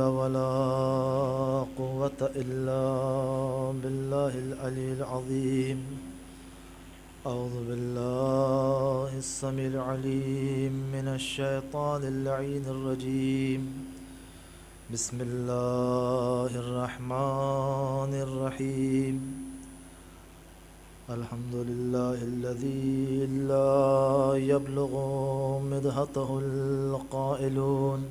ولا قوة إلا بالله العلي العظيم. أعوذ بالله السميع العليم من الشيطان اللعين الرجيم. بسم الله الرحمن الرحيم. الحمد لله الذي لا يبلغ مدحته القائلون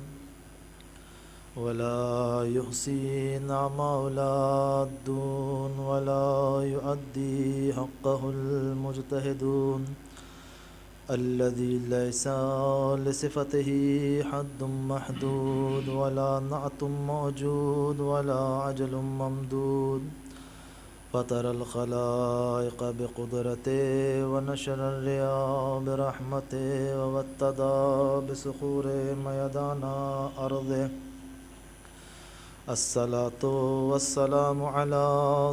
ولا يحصي نعمه العادون ولا يؤدي حقه المجتهدون الذي ليس لصفته حد محدود ولا نعت موجود ولا عجل ممدود. فطر الخلائق بقدرته ونشر الرياح برحمته وابتدى بصخور ميدان أرضه. الصلاة والسلام على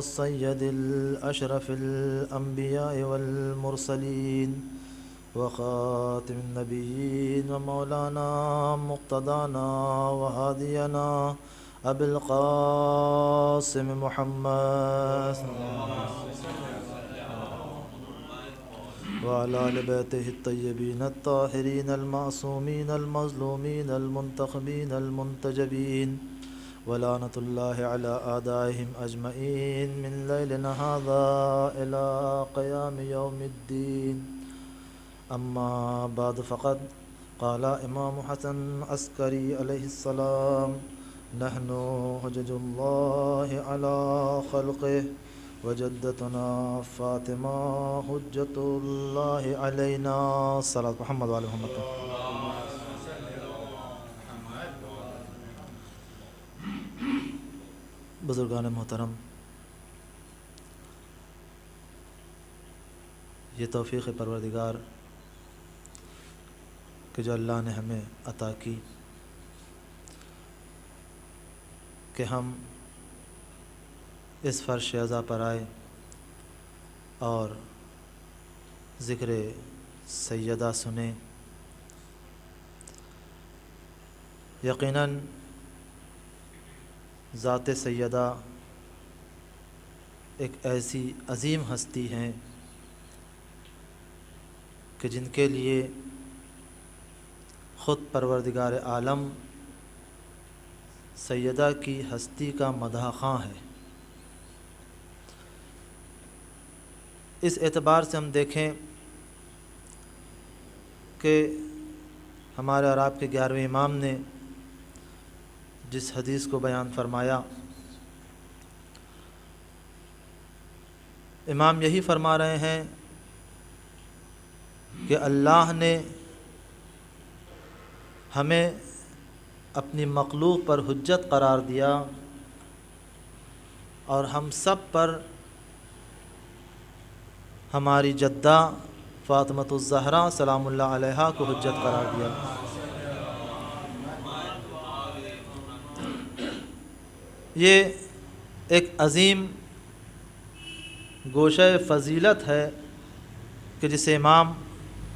سيد الأشرف الأنبياء والمرسلين وخاتم النبيين ومولانا مقتدانا وهادينا أبي القاسم محمد وعلى آل بيته الطيبين الطاهرين المعصومين المظلومين المنتخبين المنتجبين ولعنة الله على أعدائهم أجمعين من ليلنا هذا إلى قيام يوم الدين. أما بعد فقد قال إمام حسن عسكري عليه السلام: نحن حجج الله على خلقه وجدتنا فاطمة حجة الله علينا. صلاة محمد وعلى محمد. بزرگان محترم، یہ توفیق پروردگار کہ جو اللہ نے ہمیں عطا کی کہ ہم اس فرش اعضا پر آئے اور ذکر سیدہ سنیں. یقیناً ذات سیدہ ایک ایسی عظیم ہستی ہیں کہ جن کے لیے خود پروردگار عالم سیدہ کی ہستی کا مدح خواں ہے. اس اعتبار سے ہم دیکھیں کہ ہمارے اور آپ کے 11ویں امام نے جس حدیث کو بیان فرمایا، امام یہی فرما رہے ہیں کہ اللہ نے ہمیں اپنی مخلوق پر حجت قرار دیا اور ہم سب پر ہماری جدہ فاطمۃ الزہرا سلام اللہ علیہا کو حجت قرار دیا. یہ ایک عظیم گوشہ فضیلت ہے کہ جسے امام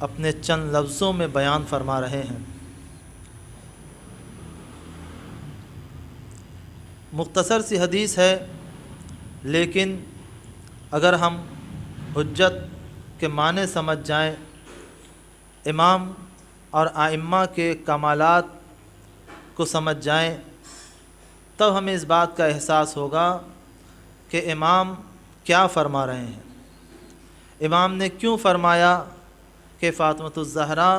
اپنے چند لفظوں میں بیان فرما رہے ہیں. مختصر سی حدیث ہے، لیکن اگر ہم حجت کے معنی سمجھ جائیں، امام اور ائمہ کے کمالات کو سمجھ جائیں، تب ہمیں اس بات کا احساس ہوگا کہ امام کیا فرما رہے ہیں. امام نے کیوں فرمایا کہ فاطمۃ الزہرا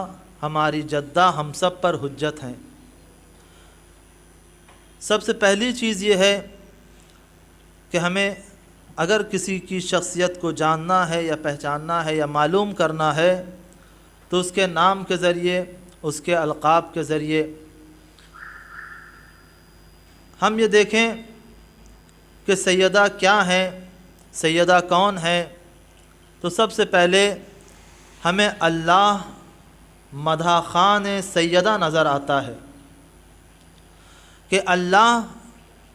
ہماری جدہ ہم سب پر حجت ہیں؟ سب سے پہلی چیز یہ ہے کہ ہمیں اگر کسی کی شخصیت کو جاننا ہے یا پہچاننا ہے یا معلوم کرنا ہے تو اس کے نام کے ذریعے، اس کے القاب کے ذریعے ہم یہ دیکھیں کہ سیدہ کیا ہیں، سیدہ کون ہے. تو سب سے پہلے ہمیں اللہ مدح خان سیدہ نظر آتا ہے کہ اللہ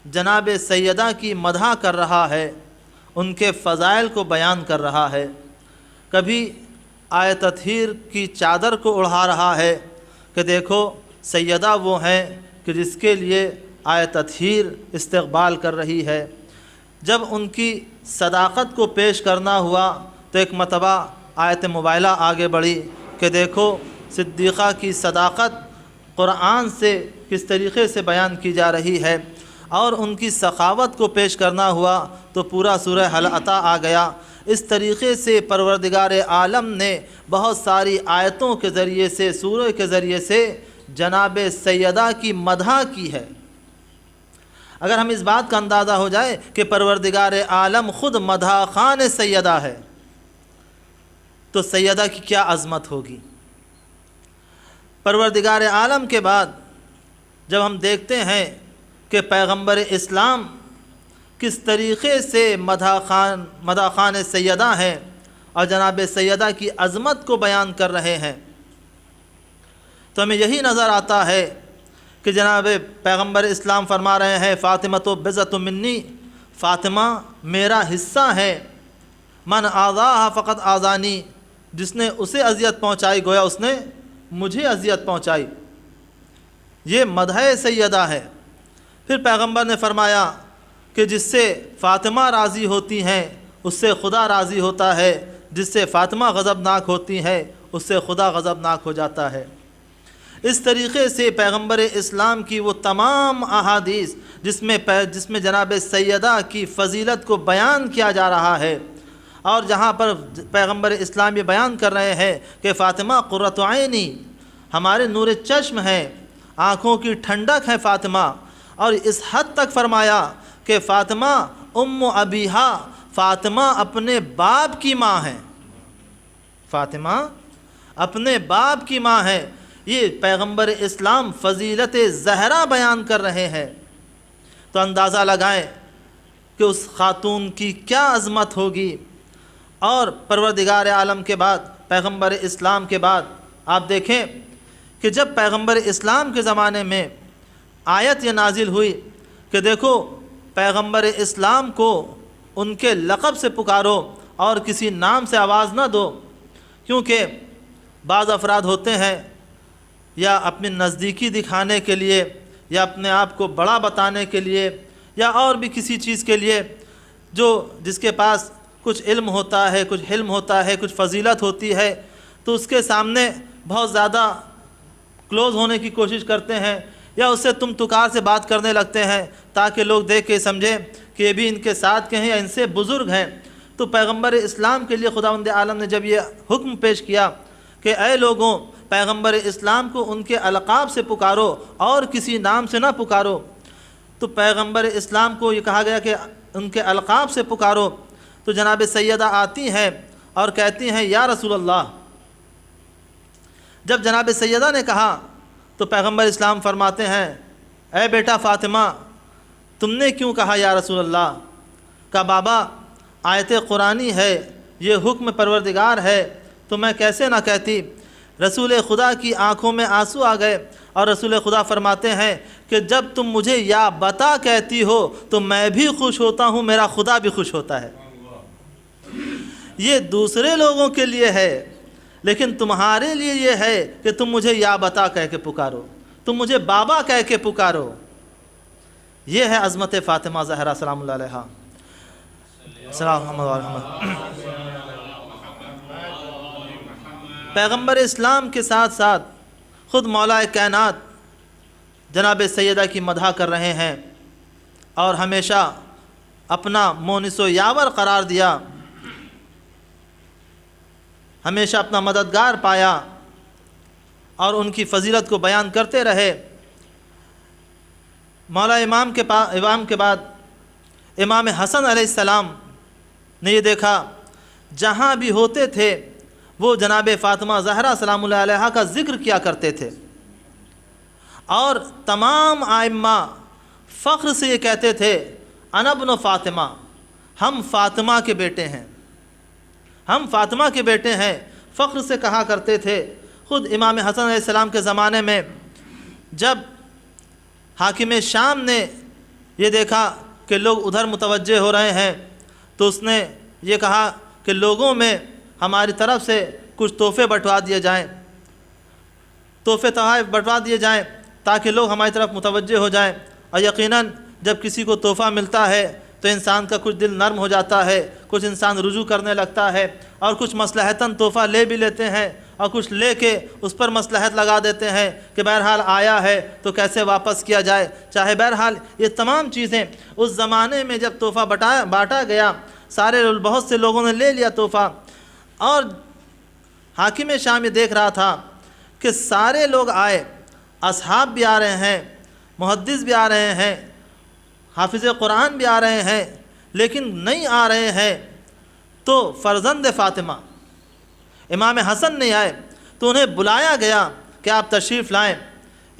جناب سیدہ کی مدح کر رہا ہے، ان کے فضائل کو بیان کر رہا ہے. کبھی آیت تطہیر کی چادر کو اڑھا رہا ہے کہ دیکھو سیدہ وہ ہیں کہ جس کے لیے آیت تطہیر استقبال کر رہی ہے۔ جب ان کی صداقت کو پیش کرنا ہوا تو ایک مرتبہ آیت مبائلہ آگے بڑھی کہ دیکھو صدیقہ کی صداقت قرآن سے کس طریقے سے بیان کی جا رہی ہے، اور ان کی سخاوت کو پیش کرنا ہوا تو پورا سورہ حل عطا آ گیا۔ اس طریقے سے پروردگار عالم نے بہت ساری آیتوں کے ذریعے سے، سورہ کے ذریعے سے جناب سیدہ کی مدح کی ہے۔ اگر ہم اس بات کا اندازہ ہو جائے کہ پروردگار عالم خود مدح خوان سیدہ ہے تو سیدہ کی کیا عظمت ہوگی۔ پروردگار عالم کے بعد جب ہم دیکھتے ہیں کہ پیغمبر اسلام کس طریقے سے مدح خوان سیدہ ہیں اور جناب سیدہ کی عظمت کو بیان کر رہے ہیں، تو ہمیں یہی نظر آتا ہے کہ جناب پیغمبر اسلام فرما رہے ہیں فاطمہ تو بضعۃ منی، فاطمہ میرا حصہ ہے، من آذاہا فقط آذانی، جس نے اسے اذیت پہنچائی گویا اس نے مجھے اذیت پہنچائی۔ یہ مدح سیدہ ہے۔ پھر پیغمبر نے فرمایا کہ جس سے فاطمہ راضی ہوتی ہیں اس سے خدا راضی ہوتا ہے، جس سے فاطمہ غضبناک ہوتی ہیں اس سے خدا غضبناک ہو جاتا ہے۔ اس طریقے سے پیغمبر اسلام کی وہ تمام احادیث جس میں جناب سیدہ کی فضیلت کو بیان کیا جا رہا ہے، اور جہاں پر پیغمبر اسلام یہ بیان کر رہے ہیں کہ فاطمہ قرۃ عینی، ہمارے نور چشم ہیں، آنکھوں کی ٹھنڈک ہے فاطمہ، اور اس حد تک فرمایا کہ فاطمہ ام ابیہا، فاطمہ اپنے باپ کی ماں ہے، فاطمہ اپنے باپ کی ماں ہے۔ یہ پیغمبر اسلام فضیلت زہرا بیان کر رہے ہیں، تو اندازہ لگائیں کہ اس خاتون کی کیا عظمت ہوگی۔ اور پروردگار عالم کے بعد، پیغمبر اسلام کے بعد آپ دیکھیں کہ جب پیغمبر اسلام کے زمانے میں آیت یہ نازل ہوئی کہ دیکھو پیغمبر اسلام کو ان کے لقب سے پکارو اور کسی نام سے آواز نہ دو، کیونکہ بعض افراد ہوتے ہیں یا اپنی نزدیکی دکھانے کے لیے یا اپنے آپ کو بڑا بتانے کے لیے یا اور بھی کسی چیز کے لیے، جس کے پاس کچھ علم ہوتا ہے، کچھ حلم ہوتا ہے، کچھ فضیلت ہوتی ہے، تو اس کے سامنے بہت زیادہ کلوز ہونے کی کوشش کرتے ہیں یا اس سے تم تکار سے بات کرنے لگتے ہیں تاکہ لوگ دیکھ کے سمجھیں کہ یہ بھی ان کے ساتھ کے ہیں یا ان سے بزرگ ہیں۔ تو پیغمبر اسلام کے لیے خداوند عالم نے جب یہ حکم پیش کیا کہ اے لوگوں، پیغمبر اسلام کو ان کے القاب سے پکارو اور کسی نام سے نہ پکارو، تو پیغمبر اسلام کو یہ کہا گیا کہ ان کے القاب سے پکارو، تو جناب سیدہ آتی ہیں اور کہتی ہیں یا رسول اللہ۔ جب جناب سیدہ نے کہا تو پیغمبر اسلام فرماتے ہیں اے بیٹا فاطمہ، تم نے کیوں کہا یا رسول اللہ؟ کہا بابا آیت قرآنی ہے، یہ حکم پروردگار ہے، تو میں کیسے نہ کہتی۔ رسول خدا کی آنکھوں میں آنسو آ گئے اور رسول خدا فرماتے ہیں کہ جب تم مجھے یا بتا کہتی ہو تو میں بھی خوش ہوتا ہوں، میرا خدا بھی خوش ہوتا ہے۔ یہ دوسرے لوگوں کے لیے ہے، لیکن تمہارے لیے یہ ہے کہ تم مجھے یا بتا کہہ کے پکارو، تم مجھے بابا کہہ کے پکارو۔ یہ ہے عظمت فاطمہ زہرا سلام اللہ علیہا۔ پیغمبر اسلام کے ساتھ ساتھ خود مولا کائنات جناب سیدہ کی مدح کر رہے ہیں اور ہمیشہ اپنا مونس و یاور قرار دیا، ہمیشہ اپنا مددگار پایا اور ان کی فضیلت کو بیان کرتے رہے۔ مولا امام کے بعد امام حسن علیہ السلام نے یہ دیکھا جہاں بھی ہوتے تھے وہ جناب فاطمہ زہرا سلام اللہ علیہا کا ذکر کیا کرتے تھے، اور تمام ائمہ فخر سے یہ کہتے تھے انا ابن فاطمہ، ہم فاطمہ کے بیٹے ہیں، ہم فاطمہ کے بیٹے ہیں، فخر سے کہا کرتے تھے۔ خود امام حسن علیہ السلام کے زمانے میں جب حاکم شام نے یہ دیکھا کہ لوگ ادھر متوجہ ہو رہے ہیں تو اس نے یہ کہا کہ لوگوں میں ہماری طرف سے کچھ تحفے بٹوا دیے جائیں، تحفے تحائف بٹوا دیے جائیں تاکہ لوگ ہماری طرف متوجہ ہو جائیں، اور یقیناً جب کسی کو تحفہ ملتا ہے تو انسان کا کچھ دل نرم ہو جاتا ہے، کچھ انسان رجوع کرنے لگتا ہے، اور کچھ مصلحتاً تحفہ لے بھی لیتے ہیں اور کچھ لے کے اس پر مصلحت لگا دیتے ہیں کہ بہرحال آیا ہے تو کیسے واپس کیا جائے۔ چاہے بہرحال یہ تمام چیزیں اس زمانے میں جب تحفہ بانٹا گیا، بہت سے لوگوں نے لے لیا تحفہ، اور حاکم شام یہ دیکھ رہا تھا کہ سارے لوگ آئے، اصحاب بھی آ رہے ہیں، محدث بھی آ رہے ہیں، حافظ قرآن بھی آ رہے ہیں، لیکن نہیں آ رہے ہیں تو فرزند فاطمہ امام حسن نہیں آئے، تو انہیں بلایا گیا کہ آپ تشریف لائیں۔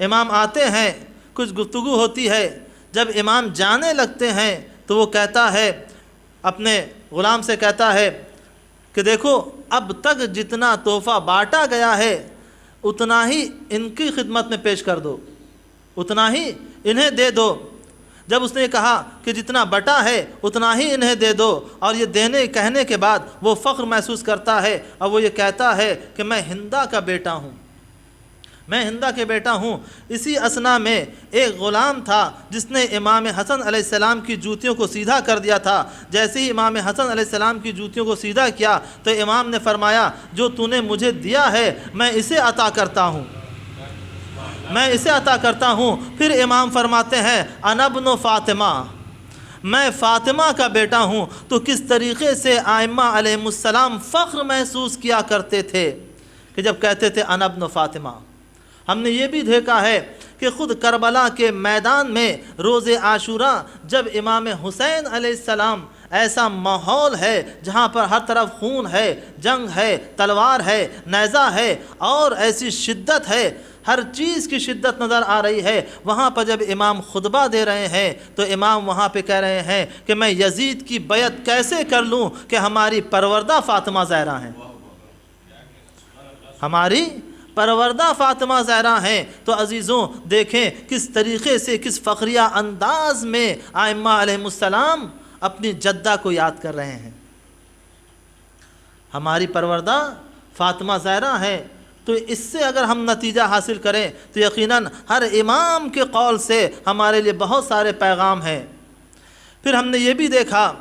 امام آتے ہیں، کچھ گفتگو ہوتی ہے، جب امام جانے لگتے ہیں تو وہ کہتا ہے، اپنے غلام سے کہتا ہے کہ دیکھو اب تک جتنا تحفہ بانٹا گیا ہے اتنا ہی ان کی خدمت میں پیش کر دو، اتنا ہی انہیں دے دو۔ جب اس نے کہا کہ جتنا بٹا ہے اتنا ہی انہیں دے دو، اور یہ کہنے کے بعد وہ فخر محسوس کرتا ہے اور وہ یہ کہتا ہے کہ میں ہندا کا بیٹا ہوں، میں ہندا کے بیٹا ہوں۔ اسی اثنا میں ایک غلام تھا جس نے امام حسن علیہ السلام کی جوتیوں کو سیدھا کر دیا تھا۔ جیسے ہی امام حسن علیہ السلام کی جوتیوں کو سیدھا کیا تو امام نے فرمایا جو تو نے مجھے دیا ہے میں اسے عطا کرتا ہوں، میں اسے عطا کرتا ہوں۔ پھر امام فرماتے ہیں انا ابن فاطمہ، میں فاطمہ کا بیٹا ہوں۔ تو کس طریقے سے ائمہ علیہم السلام فخر محسوس کیا کرتے تھے کہ جب کہتے تھے انا ابن فاطمہ۔ ہم نے یہ بھی دیکھا ہے کہ خود کربلا کے میدان میں روز عاشوراء جب امام حسین علیہ السلام، ایسا ماحول ہے جہاں پر ہر طرف خون ہے، جنگ ہے، تلوار ہے، نیزہ ہے، اور ایسی شدت ہے، ہر چیز کی شدت نظر آ رہی ہے، وہاں پر جب امام خطبہ دے رہے ہیں تو امام وہاں پہ کہہ رہے ہیں کہ میں یزید کی بیعت کیسے کر لوں کہ ہماری پروردہ فاطمہ زہرا ہیں، ہماری پروردہ فاطمہ زہرا ہیں۔ تو عزیزوں دیکھیں کس طریقے سے، کس فخریہ انداز میں ائمہ علیہم السلام اپنی جدہ کو یاد کر رہے ہیں، ہماری پروردہ فاطمہ زہرا ہے۔ تو اس سے اگر ہم نتیجہ حاصل کریں تو یقیناً ہر امام کے قول سے ہمارے لیے بہت سارے پیغام ہیں۔ پھر ہم نے یہ بھی دیکھا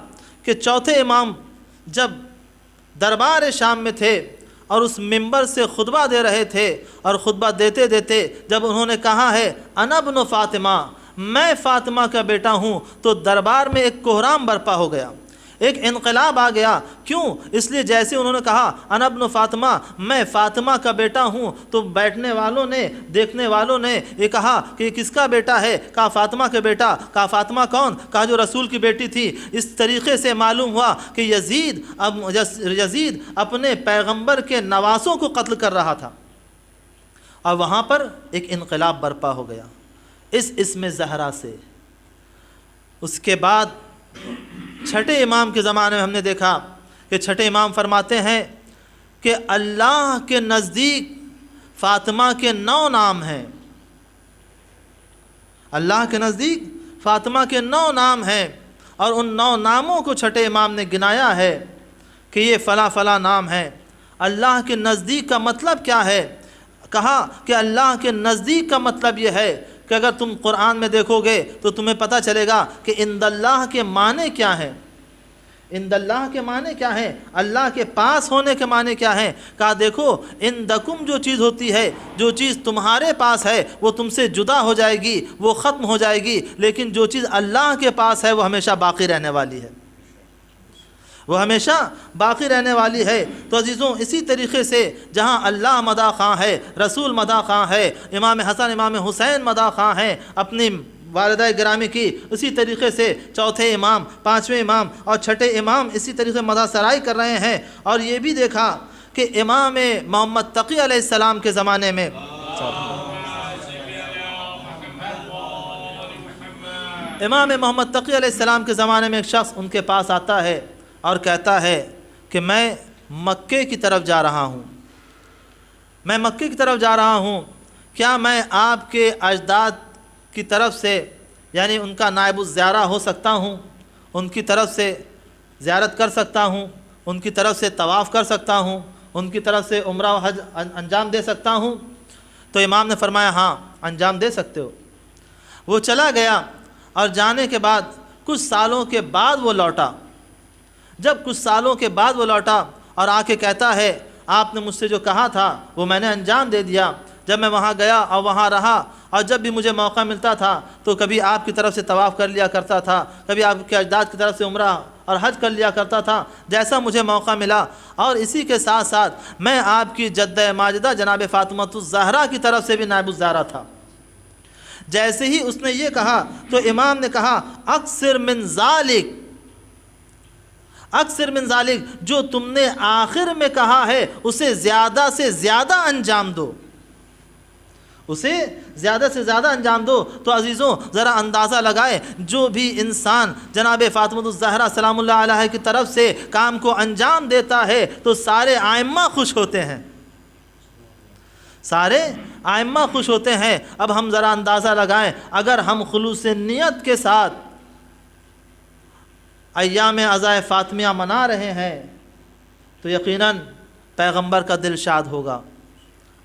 کہ چوتھے امام جب دربار شام میں تھے اور اس منبر سے خطبہ دے رہے تھے، اور خطبہ دیتے دیتے جب انہوں نے کہا ہے انا ابن فاطمہ، میں فاطمہ کا بیٹا ہوں، تو دربار میں ایک کوہرام برپا ہو گیا، ایک انقلاب آ گیا۔ کیوں؟ اس لیے جیسے انہوں نے کہا انا ابن فاطمہ، میں فاطمہ کا بیٹا ہوں، تو بیٹھنے والوں نے، دیکھنے والوں نے یہ کہا کہ یہ کس کا بیٹا ہے؟ کہا فاطمہ کا بیٹا۔ کہا فاطمہ کون؟ کہا جو رسول کی بیٹی تھی۔ اس طریقے سے معلوم ہوا کہ یزید اپنے پیغمبر کے نواسوں کو قتل کر رہا تھا، اور وہاں پر ایک انقلاب برپا ہو گیا اس اسم زہرا سے۔ اس کے بعد چھٹے امام کے زمانے میں ہم نے دیکھا کہ چھٹے امام فرماتے ہیں کہ اللہ کے نزدیک فاطمہ کے 9 نام ہیں، اللہ کے نزدیک فاطمہ کے 9 نام ہیں، اور ان 9 ناموں کو چھٹے امام نے گنایا ہے کہ یہ فلاں فلاں نام ہے۔ اللہ کے نزدیک کا مطلب کیا ہے؟ کہا کہ اللہ کے نزدیک کا مطلب یہ ہے کہ اگر تم قرآن میں دیکھو گے تو تمہیں پتہ چلے گا کہ عند اللہ کے معنی کیا ہیں، عند اللہ کے معنی کیا ہیں، اللہ کے پاس ہونے کے معنی کیا ہیں۔ کہا دیکھو عندکم جو چیز ہوتی ہے، جو چیز تمہارے پاس ہے وہ تم سے جدا ہو جائے گی، وہ ختم ہو جائے گی، لیکن جو چیز اللہ کے پاس ہے وہ ہمیشہ باقی رہنے والی ہے، وہ ہمیشہ باقی رہنے والی ہے۔ تو عزیزوں اسی طریقے سے جہاں اللہ مداح خواں ہے، رسول مداح خواں ہے، امام حسن امام حسین مداح خواں ہیں اپنی والدہ گرامی کی، اسی طریقے سے چوتھے امام، پانچویں امام اور چھٹے امام اسی طریقے مداح سرائی کر رہے ہیں۔ اور یہ بھی دیکھا کہ امام محمد تقی علیہ السلام کے زمانے میں امام محمد تقی علیہ السلام کے زمانے میں ایک شخص ان کے پاس آتا ہے اور کہتا ہے کہ میں مکے کی طرف جا رہا ہوں، میں مکے کی طرف جا رہا ہوں، کیا میں آپ کے اجداد کی طرف سے یعنی ان کا نائب الزیارہ ہو سکتا ہوں، ان کی طرف سے زیارت کر سکتا ہوں، ان کی طرف سے طواف کر سکتا ہوں، ان کی طرف سے عمرہ و حج انجام دے سکتا ہوں؟ تو امام نے فرمایا ہاں انجام دے سکتے ہو۔ وہ چلا گیا اور جانے کے بعد کچھ سالوں کے بعد وہ لوٹا۔ جب کچھ سالوں کے بعد وہ لوٹا اور آ کے کہتا ہے آپ نے مجھ سے جو کہا تھا وہ میں نے انجام دے دیا۔ جب میں وہاں گیا اور وہاں رہا اور جب بھی مجھے موقع ملتا تھا تو کبھی آپ کی طرف سے طواف کر لیا کرتا تھا، کبھی آپ کے اجداد کی طرف سے عمرہ اور حج کر لیا کرتا تھا جیسا مجھے موقع ملا، اور اسی کے ساتھ ساتھ میں آپ کی جدہ ماجدہ جناب فاطمۃ الزہرا کی طرف سے بھی نائب الزہرا تھا۔ جیسے ہی اس نے یہ کہا تو امام نے کہا اکثر من ذالک، اکثر من ذالک، جو تم نے آخر میں کہا ہے اسے زیادہ سے زیادہ انجام دو، اسے زیادہ سے زیادہ انجام دو۔ تو عزیزوں ذرا اندازہ لگائے، جو بھی انسان جناب فاطمۃ الزہرا سلام اللہ علیہ کی طرف سے کام کو انجام دیتا ہے تو سارے ائمہ خوش ہوتے ہیں، سارے ائمہ خوش ہوتے ہیں۔ اب ہم ذرا اندازہ لگائیں، اگر ہم خلوص نیت کے ساتھ ایام عزائے فاطمیہ منا رہے ہیں تو یقیناً پیغمبر کا دل شاد ہوگا،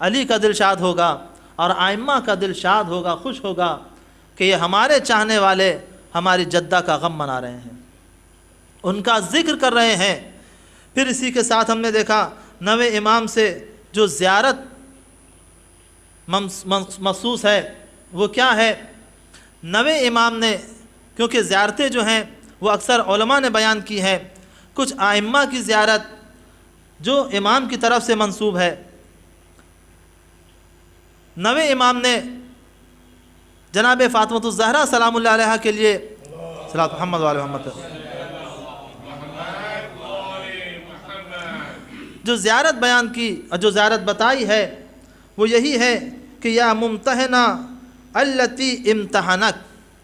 علی کا دل شاد ہوگا اور ائمہ کا دل شاد ہوگا، خوش ہوگا کہ یہ ہمارے چاہنے والے ہماری جدہ کا غم منا رہے ہیں، ان کا ذکر کر رہے ہیں۔ پھر اسی کے ساتھ ہم نے دیکھا نوے امام سے جو زیارت مخصوص ہے وہ کیا ہے؟ نوے امام نے، کیونکہ زیارتیں جو ہیں وہ اکثر علماء نے بیان کی ہیں، کچھ ائمہ کی زیارت جو امام کی طرف سے منسوب ہے۔ نوے امام نے جناب فاطمۃ الزہرا سلام اللہ علیہ کے لیے صلاۃ محمد وعلی محمد جو زیارت بیان کی اور جو زیارت بتائی ہے وہ یہی ہے کہ یا ممتحنہ التی امتحنک،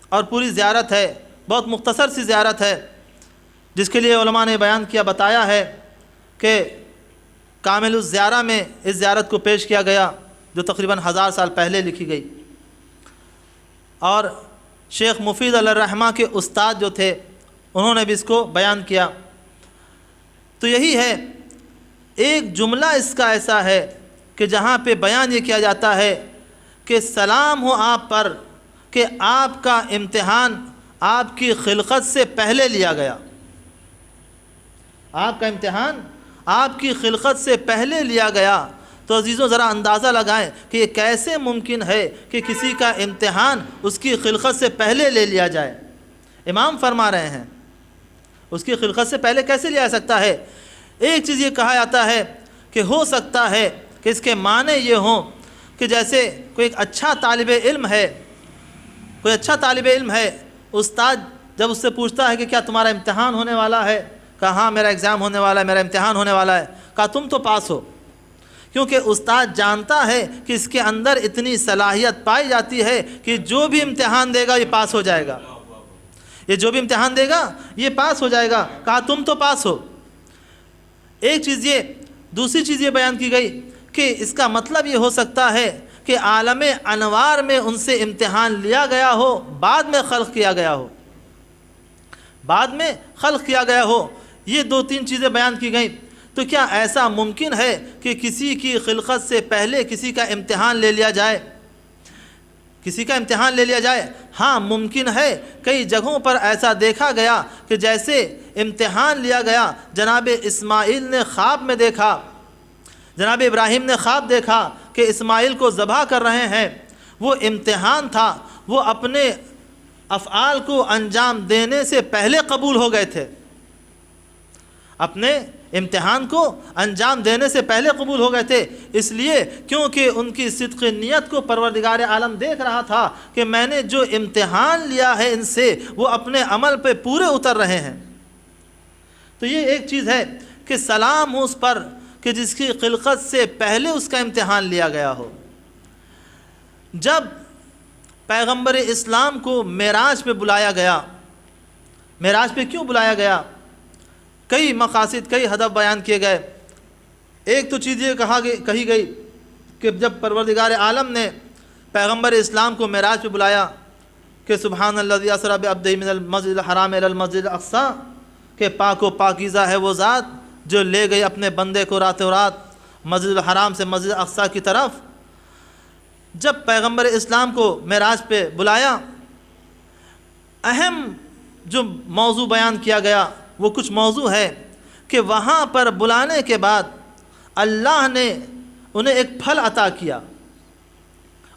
اور پوری زیارت ہے، بہت مختصر سی زیارت ہے جس کے لیے علماء نے بیان کیا، بتایا ہے کہ کامل الزیارہ میں اس زیارت کو پیش کیا گیا جو تقریباً 1000 سال پہلے لکھی گئی، اور شیخ مفید علیہ الرحمہ کے استاد جو تھے انہوں نے بھی اس کو بیان کیا۔ تو یہی ہے، ایک جملہ اس کا ایسا ہے کہ جہاں پہ بیان یہ کیا جاتا ہے کہ سلام ہو آپ پر کہ آپ کا امتحان آپ کی خلقت سے پہلے لیا گیا، آپ کا امتحان آپ کی خلقت سے پہلے لیا گیا۔ تو عزیزوں ذرا اندازہ لگائیں کہ یہ کیسے ممکن ہے کہ کسی کا امتحان اس کی خلقت سے پہلے لے لیا جائے؟ امام فرما رہے ہیں اس کی خلقت سے پہلے کیسے لیا جا سکتا ہے؟ ایک چیز یہ کہا جاتا ہے کہ ہو سکتا ہے کہ اس کے معنی یہ ہوں کہ جیسے کوئی ایک اچھا طالب علم ہے، کوئی اچھا طالب علم ہے، استاد جب اس سے پوچھتا ہے کہ کیا تمہارا امتحان ہونے والا ہے؟ کہا ہاں میرا ایگزام ہونے والا ہے، میرا امتحان ہونے والا ہے۔ کہا تم تو پاس ہو، کیونکہ استاد جانتا ہے کہ اس کے اندر اتنی صلاحیت پائی جاتی ہے کہ جو بھی امتحان دے گا یہ پاس ہو جائے گا، یہ جو بھی امتحان دے گا یہ پاس ہو جائے گا۔ کہا تم تو پاس ہو۔ ایک چیز یہ، دوسری چیز یہ بیان کی گئی کہ اس کا مطلب یہ ہو سکتا ہے کہ عالم انوار میں ان سے امتحان لیا گیا ہو، بعد میں خلق کیا گیا ہو، بعد میں خلق کیا گیا ہو۔ یہ دو تین چیزیں بیان کی گئیں۔ تو کیا ایسا ممکن ہے کہ کسی کی خلقت سے پہلے کسی کا امتحان لے لیا جائے؟ کسی کا امتحان لے لیا جائے؟ ہاں ممکن ہے۔ کئی جگہوں پر ایسا دیکھا گیا کہ جیسے امتحان لیا گیا، جناب اسماعیل نے خواب میں دیکھا، جناب ابراہیم نے خواب دیکھا کہ اسماعیل کو ذبح کر رہے ہیں، وہ امتحان تھا، وہ اپنے افعال کو انجام دینے سے پہلے قبول ہو گئے تھے، اپنے امتحان کو انجام دینے سے پہلے قبول ہو گئے تھے، اس لیے کیونکہ ان کی صدق نیت کو پروردگار عالم دیکھ رہا تھا کہ میں نے جو امتحان لیا ہے ان سے وہ اپنے عمل پہ پورے اتر رہے ہیں۔ تو یہ ایک چیز ہے کہ سلام ہو اس پر کہ جس کی خلقت سے پہلے اس کا امتحان لیا گیا ہو۔ جب پیغمبر اسلام کو معراج پہ بلایا گیا، معراج پہ کیوں بلایا گیا؟ کئی مقاصد، کئی ہدف بیان کیے گئے۔ ایک تو چیز یہ کہی گئی کہ جب پروردگار عالم نے پیغمبر اسلام کو معراج پہ بلایا کہ سبحان الذی اسری بعبدہ من المسجد الحرام الی المسجد الاقصی، کہ پاک و پاکیزہ ہے وہ ذات جو لے گئی اپنے بندے کو راتوں رات مسجد الحرام سے مسجد اقصی کی طرف۔ جب پیغمبر اسلام کو معراج پہ بلایا، اہم جو موضوع بیان کیا گیا وہ کچھ موضوع ہے کہ وہاں پر بلانے کے بعد اللہ نے انہیں ایک پھل عطا کیا،